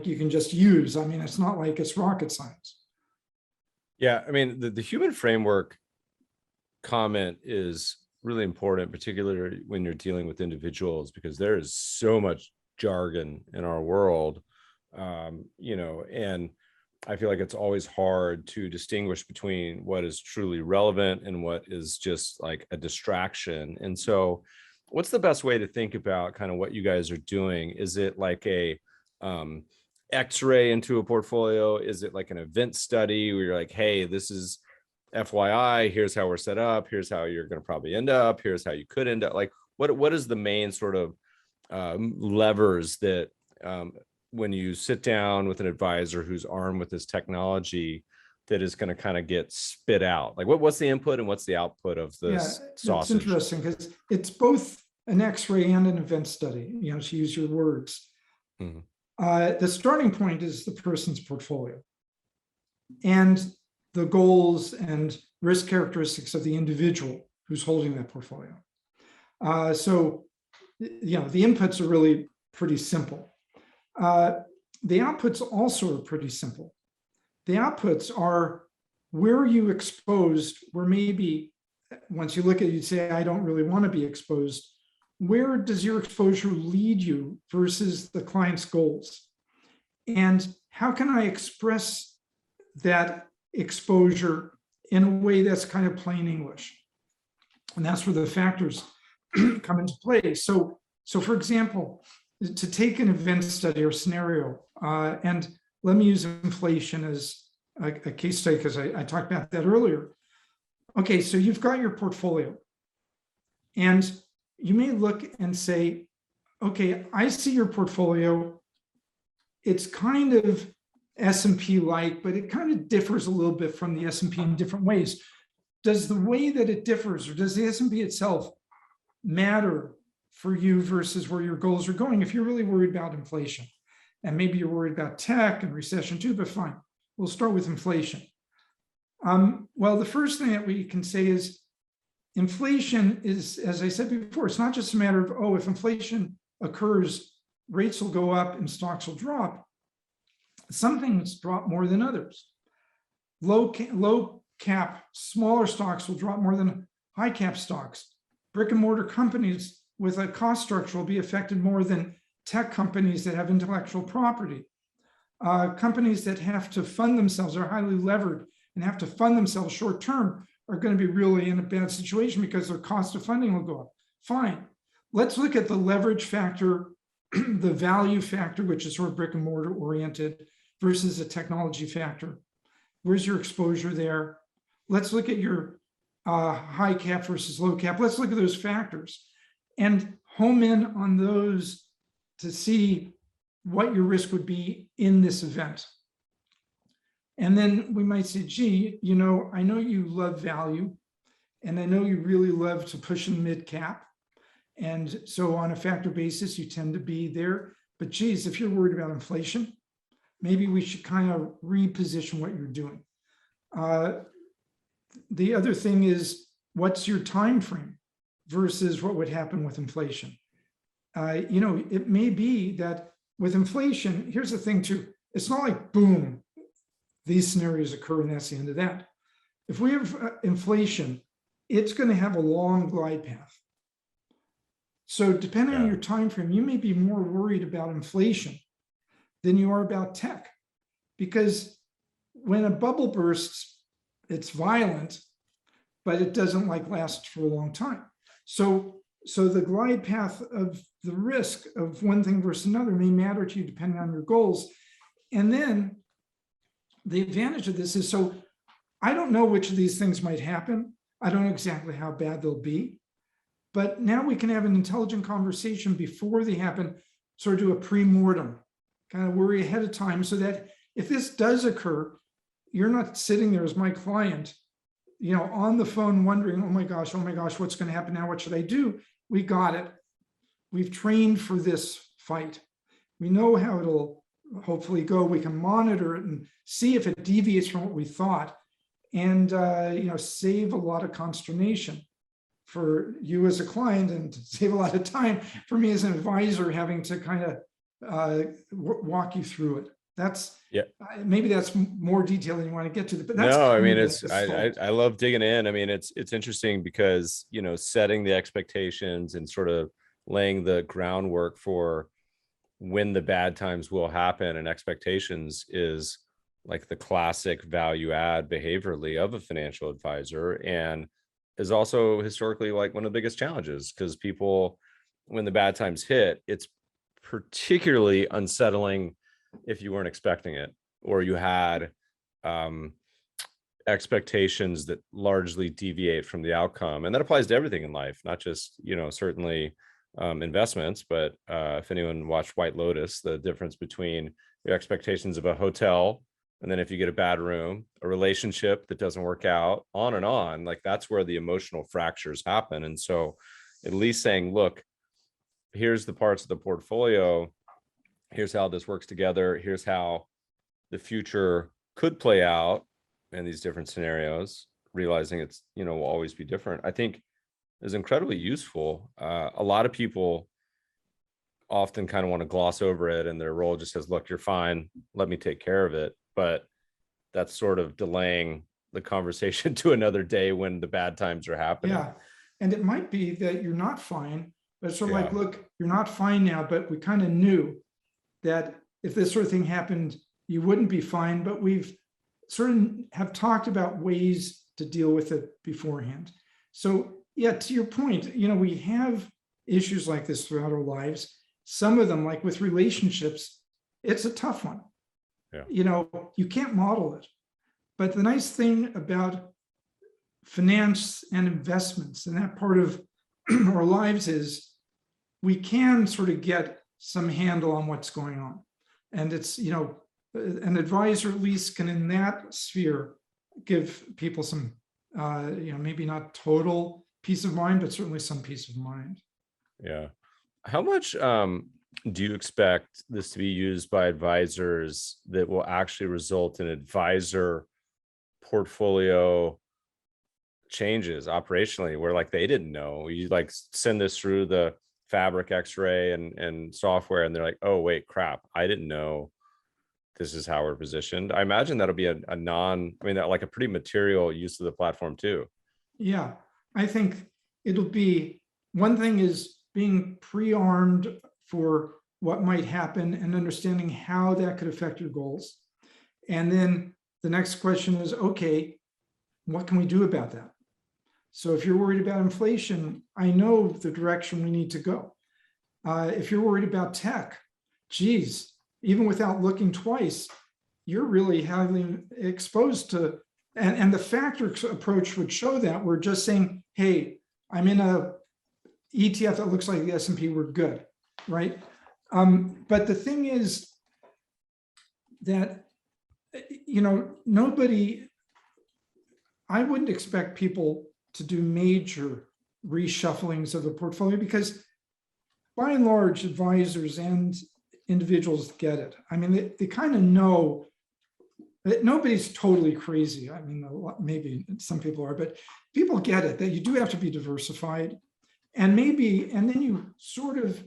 you can just use. I mean, it's not like it's rocket science. Yeah, I mean, the human framework comment is really important, particularly when you're dealing with individuals, because there is so much jargon in our world, and I feel like it's always hard to distinguish between what is truly relevant and what is just like a distraction. And so what's the best way to think about kind of what you guys are doing? Is it like a X-ray into a portfolio? Is it like an event study where you're like, hey, this is FYI, here's how we're set up, here's how you're going to probably end up, here's how you could end up? Like what is the main sort of levers that when you sit down with an advisor who's armed with this technology that is going to kind of get spit out? Like what's the input and what's the output of this sausage? It's interesting because it's both an X-ray and an event study, to use your words. Mm-hmm. The starting point is the person's portfolio and the goals and risk characteristics of the individual who's holding that portfolio. So the inputs are really pretty simple. The outputs also are pretty simple. The outputs are where are you exposed, where maybe once you look at it, you'd say, I don't really want to be exposed. Where does your exposure lead you versus the client's goals? And how can I express that exposure in a way that's kind of plain English? And that's where the factors come into play. So for example, to take an event study or scenario, and let me use inflation as a case study because I talked about that earlier. Okay, so you've got your portfolio and you may look and say, okay, I see your portfolio. It's kind of S&P-like, but it kind of differs a little bit from the S&P in different ways. Does the way that it differs, or does the S&P itself matter for you versus where your goals are going if you're really worried about inflation? And maybe you're worried about tech and recession too, but fine. We'll start with inflation. Well, the first thing that we can say is inflation is, as I said before, it's not just a matter of, oh, if inflation occurs, rates will go up and stocks will drop. Some things drop more than others. Low cap, smaller stocks will drop more than high cap stocks. Brick and mortar companies with a cost structure will be affected more than tech companies that have intellectual property. Companies that have to fund themselves, are highly levered and have to fund themselves short term, are going to be really in a bad situation because their cost of funding will go up. Fine. Let's look at the leverage factor, the value factor, which is sort of brick and mortar oriented, versus a technology factor. Where's your exposure there? Let's look at your high cap versus low cap. Let's look at those factors and home in on those to see what your risk would be in this event. And then we might say, gee, you know, I know you love value, and I know you really love to push in mid cap. And so on a factor basis, you tend to be there. But geez, if you're worried about inflation, maybe we should kind of reposition what you're doing. The other thing is, what's your time frame versus what would happen with inflation? You know, it may be that with inflation, here's the thing too, it's not like, boom, these scenarios occur and that's the end of that. If we have inflation, it's going to have a long glide path. So depending on your time frame, you may be more worried about inflation than you are about tech, because when a bubble bursts, it's violent, but it doesn't like last for a long time. So the glide path of the risk of one thing versus another may matter to you depending on your goals. And then the advantage of this is, so I don't know which of these things might happen. I don't know exactly how bad they'll be, but now we can have an intelligent conversation before they happen, sort of do a pre-mortem, kind of worry ahead of time, so that if this does occur, you're not sitting there as my client, you know, on the phone wondering, oh my gosh, what's going to happen now? What should I do? We got it. We've trained for this fight. We know how it'll hopefully go. We can monitor it and see if it deviates from what we thought, and you know, save a lot of consternation for you as a client, and save a lot of time for me as an advisor having to kind of walk you through it. That's maybe that's more detail than you want to get to, but that's no, I mean, it's I love digging in. I mean, it's interesting because, you know, setting the expectations and sort of laying the groundwork for when the bad times will happen and expectations is like the classic value add behaviorally of a financial advisor, and is also historically like one of the biggest challenges, because people, when the bad times hit, it's particularly unsettling if you weren't expecting it, or you had expectations that largely deviate from the outcome. And that applies to everything in life, not just, you know, certainly investments, but if anyone watched White Lotus, the difference between your expectations of a hotel, and then if you get a bad room, a relationship that doesn't work out, on and on, like that's where the emotional fractures happen. And so at least saying, look, here's the parts of the portfolio, here's how this works together, here's how the future could play out in these different scenarios, realizing it's, you know, will always be different, I think is incredibly useful. A lot of people often kind of want to gloss over it, and their role just says, look, you're fine, let me take care of it. But that's sort of delaying the conversation to another day when the bad times are happening. Yeah. And it might be that you're not fine, but it's sort of like, look, you're not fine now, but we kind of knew that if this sort of thing happened, you wouldn't be fine, but we've sort of have talked about ways to deal with it beforehand. So yeah, to your point, you know, we have issues like this throughout our lives. Some of them, like with relationships, it's a tough one. Yeah. You know, you can't model it. But the nice thing about finance and investments and that part of our lives is we can sort of get some handle on what's going on. And it's, you know, an advisor at least can in that sphere give people some, you know, maybe not total peace of mind, but certainly some peace of mind. Yeah. How much do you expect this to be used by advisors that will actually result in advisor portfolio changes operationally, where like they didn't know? You like send this through the Fabric X-ray and software, and they're like, oh wait, crap, I didn't know this is how we're positioned. I imagine that'll be that like a pretty material use of the platform too. Yeah, I think it'll be, one thing is being pre-armed for what might happen and understanding how that could affect your goals. And then the next question is, okay, what can we do about that? So if you're worried about inflation, I know the direction we need to go. If you're worried about tech, geez, even without looking twice, you're really highly exposed to, and the factor approach would show that. We're just saying, hey, I'm in a ETF that looks like the S&P, we're good, right? But the thing is that, I wouldn't expect people to do major reshufflings of the portfolio, because by and large, advisors and individuals get it. I mean, they kind of know that nobody's totally crazy. I mean, maybe some people are, but people get it, that you do have to be diversified. And then you sort of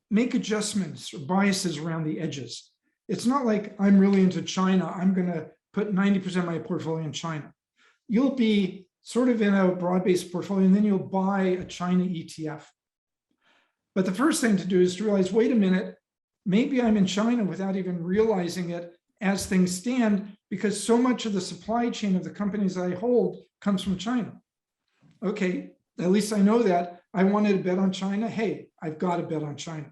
make adjustments or biases around the edges. It's not like I'm really into China, I'm going to put 90% of my portfolio in China. You'll be sort of in a broad-based portfolio, and then you'll buy a China ETF. But the first thing to do is to realize, wait a minute, maybe I'm in China without even realizing it as things stand, because so much of the supply chain of the companies I hold comes from China. Okay, at least I know that. I wanted to bet on China. Hey, I've got to bet on China.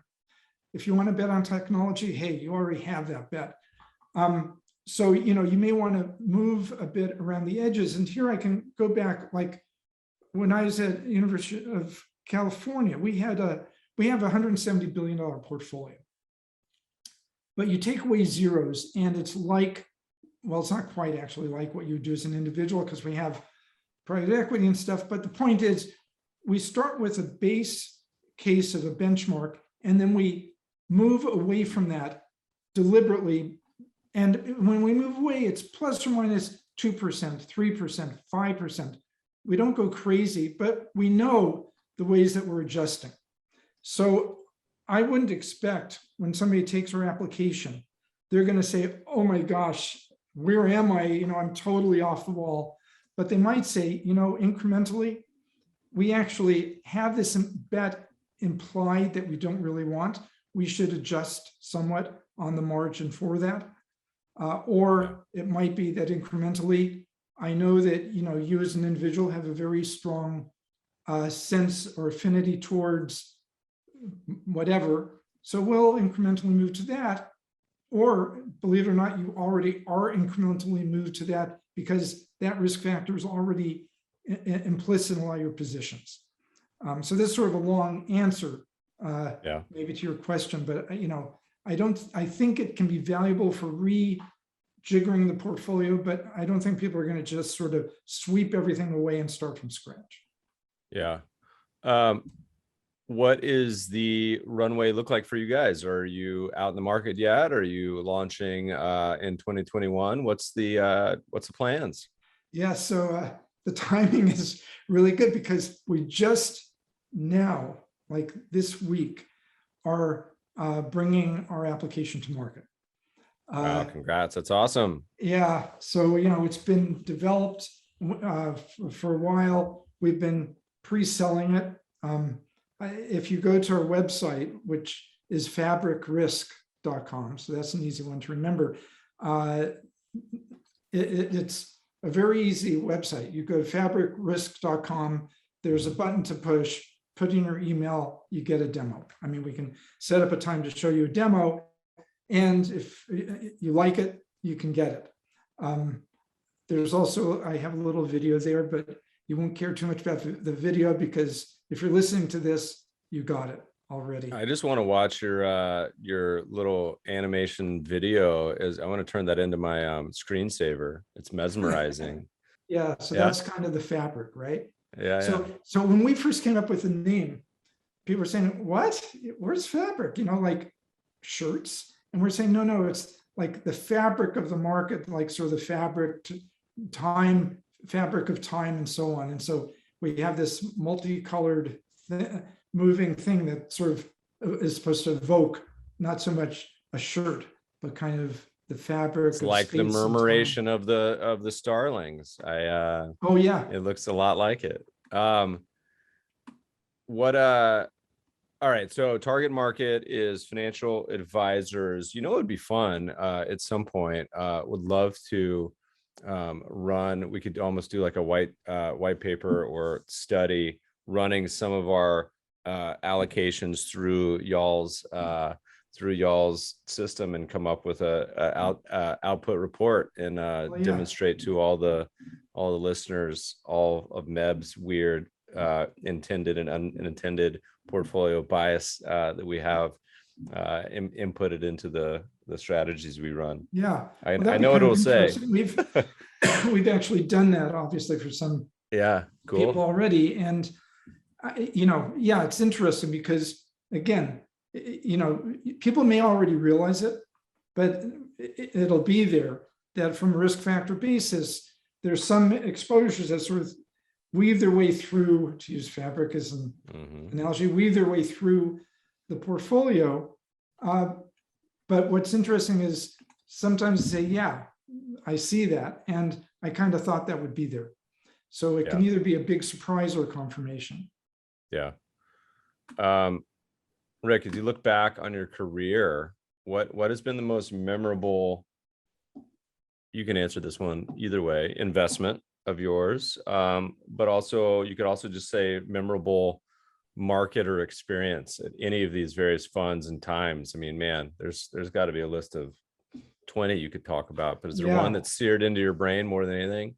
If you want to bet on technology, hey, you already have that bet. So, you may want to move a bit around the edges. And here I can go back, like when I was at University of California, we have a $170 billion portfolio. But you take away zeros, and it's like, well, it's not quite actually like what you do as an individual, because we have private equity and stuff. But the point is, we start with a base case of a benchmark, and then we move away from that deliberately. And when we move away, it's plus or minus 2%, 3%, 5%. We don't go crazy, but we know the ways that we're adjusting. So I wouldn't expect when somebody takes our application, they're going to say, oh my gosh, where am I? I'm totally off the wall. But they might say, incrementally, we actually have this bet implied that we don't really want. We should adjust somewhat on the margin for that. Or it might be that incrementally, I know that you as an individual have a very strong sense or affinity towards whatever. So we'll incrementally move to that. Or believe it or not, you already are incrementally moved to that, because that risk factor is already implicit in a lot of your positions. So this is sort of a long answer, maybe to your question, but I think it can be valuable for rejiggering the portfolio, but I don't think people are going to just sort of sweep everything away and start from scratch. Yeah. What is the runway look like for you guys? Are you out in the market yet? Are you launching in 2021? What's the plans? Yeah, so the timing is really good, because we just now, like this week, are bringing our application to market. Wow, congrats. That's awesome. Yeah, so it's been developed for a while. We've been pre-selling it. If you go to our website, which is fabricrisk.com, so that's an easy one to remember. It's a very easy website. You go to fabricrisk.com, there's a button to push, put in your email, you get a demo. I mean, we can set up a time to show you a demo, and if you like it, you can get it. There's also, I have a little video there, but you won't care too much about the video, because if you're listening to this, you got it already. I just want to watch your little animation video. As I want to turn that into my screensaver. It's mesmerizing. Yeah, so that's kind of the fabric, right? Yeah. So when we first came up with the name, people are saying, what? Where's fabric? Like shirts. And we're saying, no, it's like the fabric of the market, like sort of the fabric of time and so on. And so we have this multicolored moving thing that sort of is supposed to evoke not so much a shirt, but kind of the fabric. It's like the murmuration of the starlings. Oh yeah, it looks a lot like it. All right, so target market is financial advisors. It would be fun at some point. Would love to run. We could almost do like a white paper or study running some of our allocations through y'all's system and come up with a output report and demonstrate to all the listeners all of Meb's weird intended and unintended portfolio bias that we have inputted into the strategies we run. Yeah, I know what it'll say. We've actually done that, obviously, for some people already, and it's interesting because, again, people may already realize it, but it'll be there that from a risk factor basis, there's some exposures that sort of weave their way through, to use fabric as an analogy, weave their way through the portfolio. But what's interesting is sometimes they say, yeah, I see that. And I kind of thought that would be there. So it can either be a big surprise or confirmation. Yeah. Rick, as you look back on your career, what has been the most memorable, you can answer this one either way, investment of yours, but also you could also just say memorable market or experience at any of these various funds and times. I mean, man, there's got to be a list of 20 you could talk about, but is there one that's seared into your brain more than anything?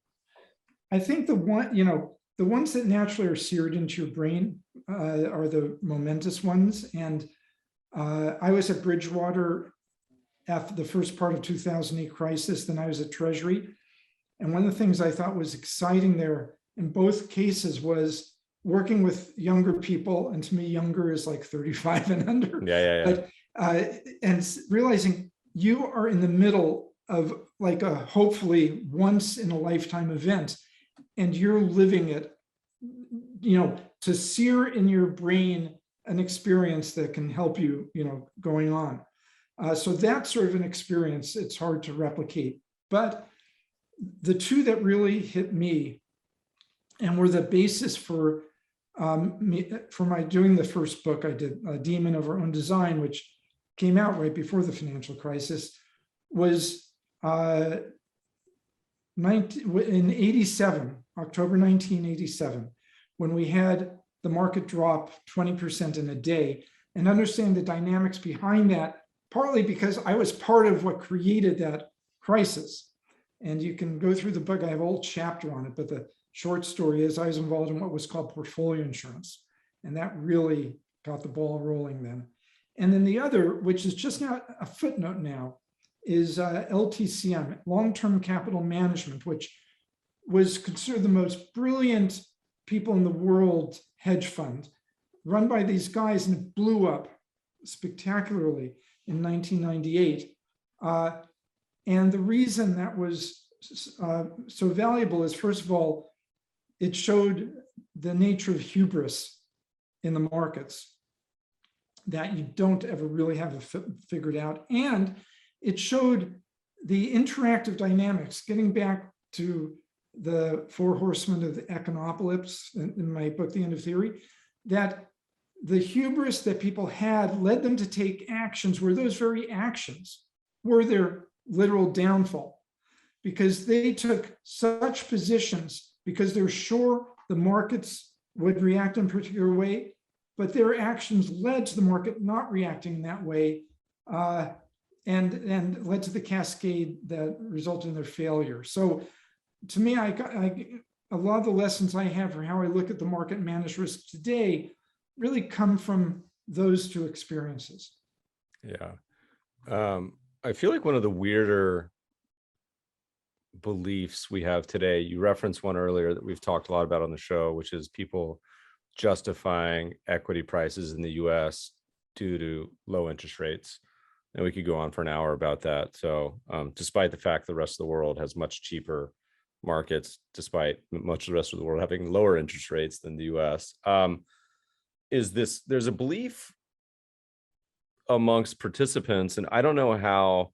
I think the ones that naturally are seared into your brain are the momentous ones. And I was at Bridgewater after the first part of 2008 crisis. Then I was at Treasury. And one of the things I thought was exciting there in both cases was working with younger people. And to me, younger is like 35 and under. But, and realizing you are in the middle of like a hopefully once in a lifetime event, and you're living it, to sear in your brain an experience that can help you, going on. So that's sort of an experience. It's hard to replicate. But the two that really hit me and were the basis for my doing the first book I did, Demon of Our Own Design, which came out right before the financial crisis, was in 87, October 1987, when we had the market drop 20% in a day, and understand the dynamics behind that, partly because I was part of what created that crisis. And you can go through the book, I have a whole chapter on it, but the short story is I was involved in what was called portfolio insurance. And that really got the ball rolling then. And then the other, which is just not a footnote now, is LTCM, Long-Term Capital Management, which was considered the most brilliant people in the world hedge fund, run by these guys, and it blew up spectacularly in 1998. And the reason that was so valuable is, first of all, it showed the nature of hubris in the markets that you don't ever really have it figured out. And it showed the interactive dynamics, getting back to the four horsemen of the econopolis in my book, The End of Theory, that the hubris that people had led them to take actions where those very actions were their literal downfall, because they took such positions because they're sure the markets would react in a particular way, but their actions led to the market not reacting in that way, and led to the cascade that resulted in their failure. So to me, a lot of the lessons I have for how I look at the market and manage risk today really come from those two experiences. Yeah. I feel like one of the weirder beliefs we have today, you referenced one earlier that we've talked a lot about on the show, which is people justifying equity prices in the US due to low interest rates. And we could go on for an hour about that. So despite the fact the rest of the world has much cheaper markets, despite much of the rest of the world having lower interest rates than the US, there's a belief amongst participants, and I don't know how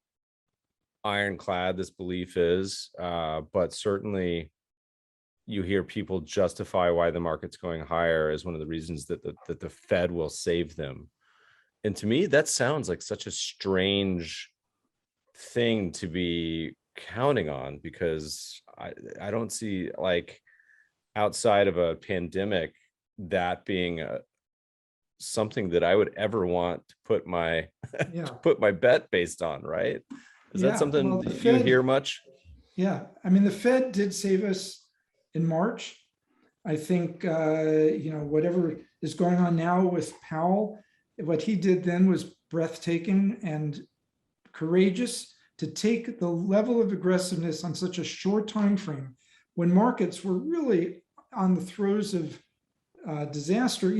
ironclad this belief is, but certainly you hear people justify why the market's going higher as one of the reasons that the Fed will save them. And to me, that sounds like such a strange thing to be counting on, because I don't see, like, outside of a pandemic, that being something that I would ever want to put my to put my bet based on, right? Is that something the you Fed, hear much? Yeah, I mean, the Fed did save us in March. I think, whatever is going on now with Powell, what he did then was breathtaking and courageous, to take the level of aggressiveness on such a short time frame when markets were really on the throes of disaster.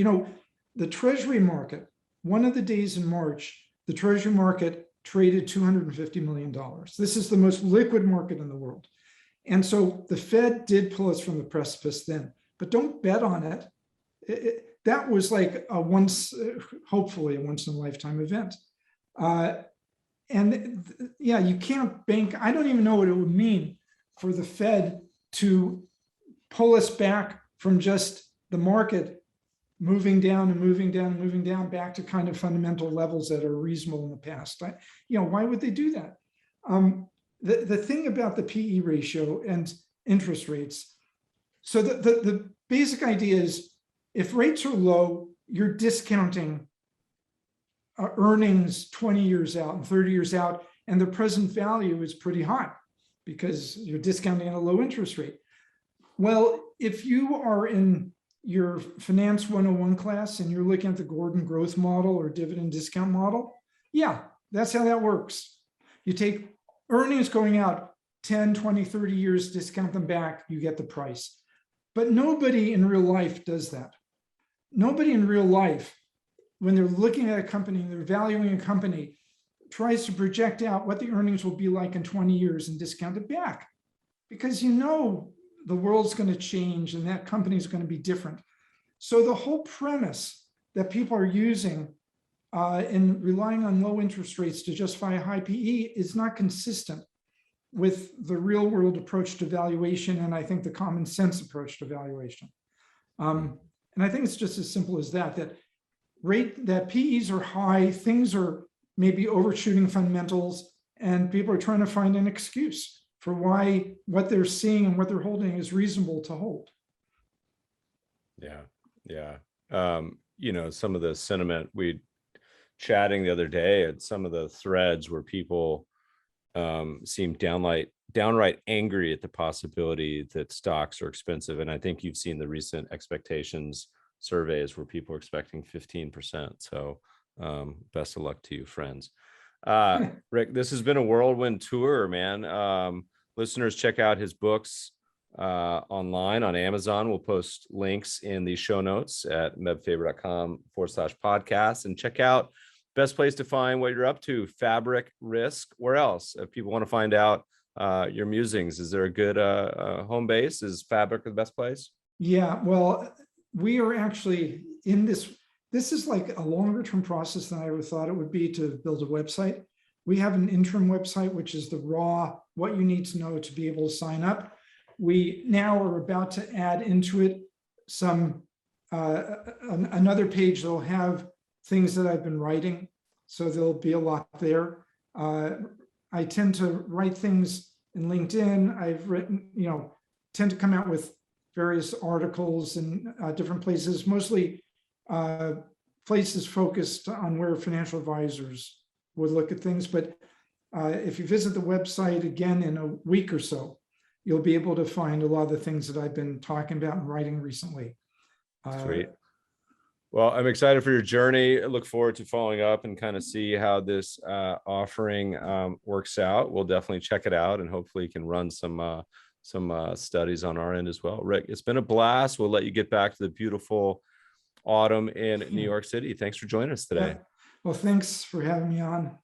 The Treasury market, one of the days in March, the Treasury market traded $250 million. This is the most liquid market in the world. And so the Fed did pull us from the precipice then, but don't bet on it. That was like hopefully a once in a lifetime event. You can't bank. I don't even know what it would mean for the Fed to pull us back from just the market moving down and moving down and moving down back to kind of fundamental levels that are reasonable in the past. Why would they do that? The thing about the PE ratio and interest rates, so the basic idea is, if rates are low, you're discounting earnings 20 years out and 30 years out, and the present value is pretty high because you're discounting at a low interest rate. Well, if you are in your Finance 101 class and you're looking at the Gordon growth model or dividend discount model, that's how that works. You take earnings going out 10, 20, 30 years, discount them back, you get the price. But nobody in real life does that. Nobody in real life, when they're looking at a company and they're valuing a company, tries to project out what the earnings will be like in 20 years and discount it back, because the world's going to change and that company is going to be different. So the whole premise that people are using in relying on low interest rates to justify a high PE is not consistent with the real world approach to valuation, and I think the common sense approach to valuation. And I think it's just as simple as that PEs are high, things are maybe overshooting fundamentals, and people are trying to find an excuse for why what they're seeing and what they're holding is reasonable to hold. Yeah. Some of the sentiment, we chatting the other day at some of the threads where people seem downright angry at the possibility that stocks are expensive. And I think you've seen the recent expectations surveys where people are expecting 15%. So best of luck to you, friends. Rick, this has been a whirlwind tour, man. Listeners, check out his books online on Amazon. We'll post links in the show notes at mebfaber.com/podcast, and check out best place to find what you're up to, Fabric, Risk. Where else? If people want to find out your musings, is there a good home base? Is Fabric the best place? Yeah, well, we are actually in this. This is like a longer term process than I ever thought it would be to build a website. We have an interim website, which is the raw, what you need to know to be able to sign up. We now are about to add into it some another page that'll have things that I've been writing. So there'll be a lot there. I tend to write things in LinkedIn. I've written, tend to come out with various articles in different places, mostly places focused on where financial advisors would look at things. But if you visit the website again in a week or so, you'll be able to find a lot of the things that I've been talking about and writing recently. Sweet. Well, I'm excited for your journey. I look forward to following up and kind of see how this offering works out. We'll definitely check it out, and hopefully you can run some studies on our end as well. Rick, it's been a blast. We'll let you get back to the beautiful autumn in New York City. Thanks for joining us today. Yeah. Well, thanks for having me on.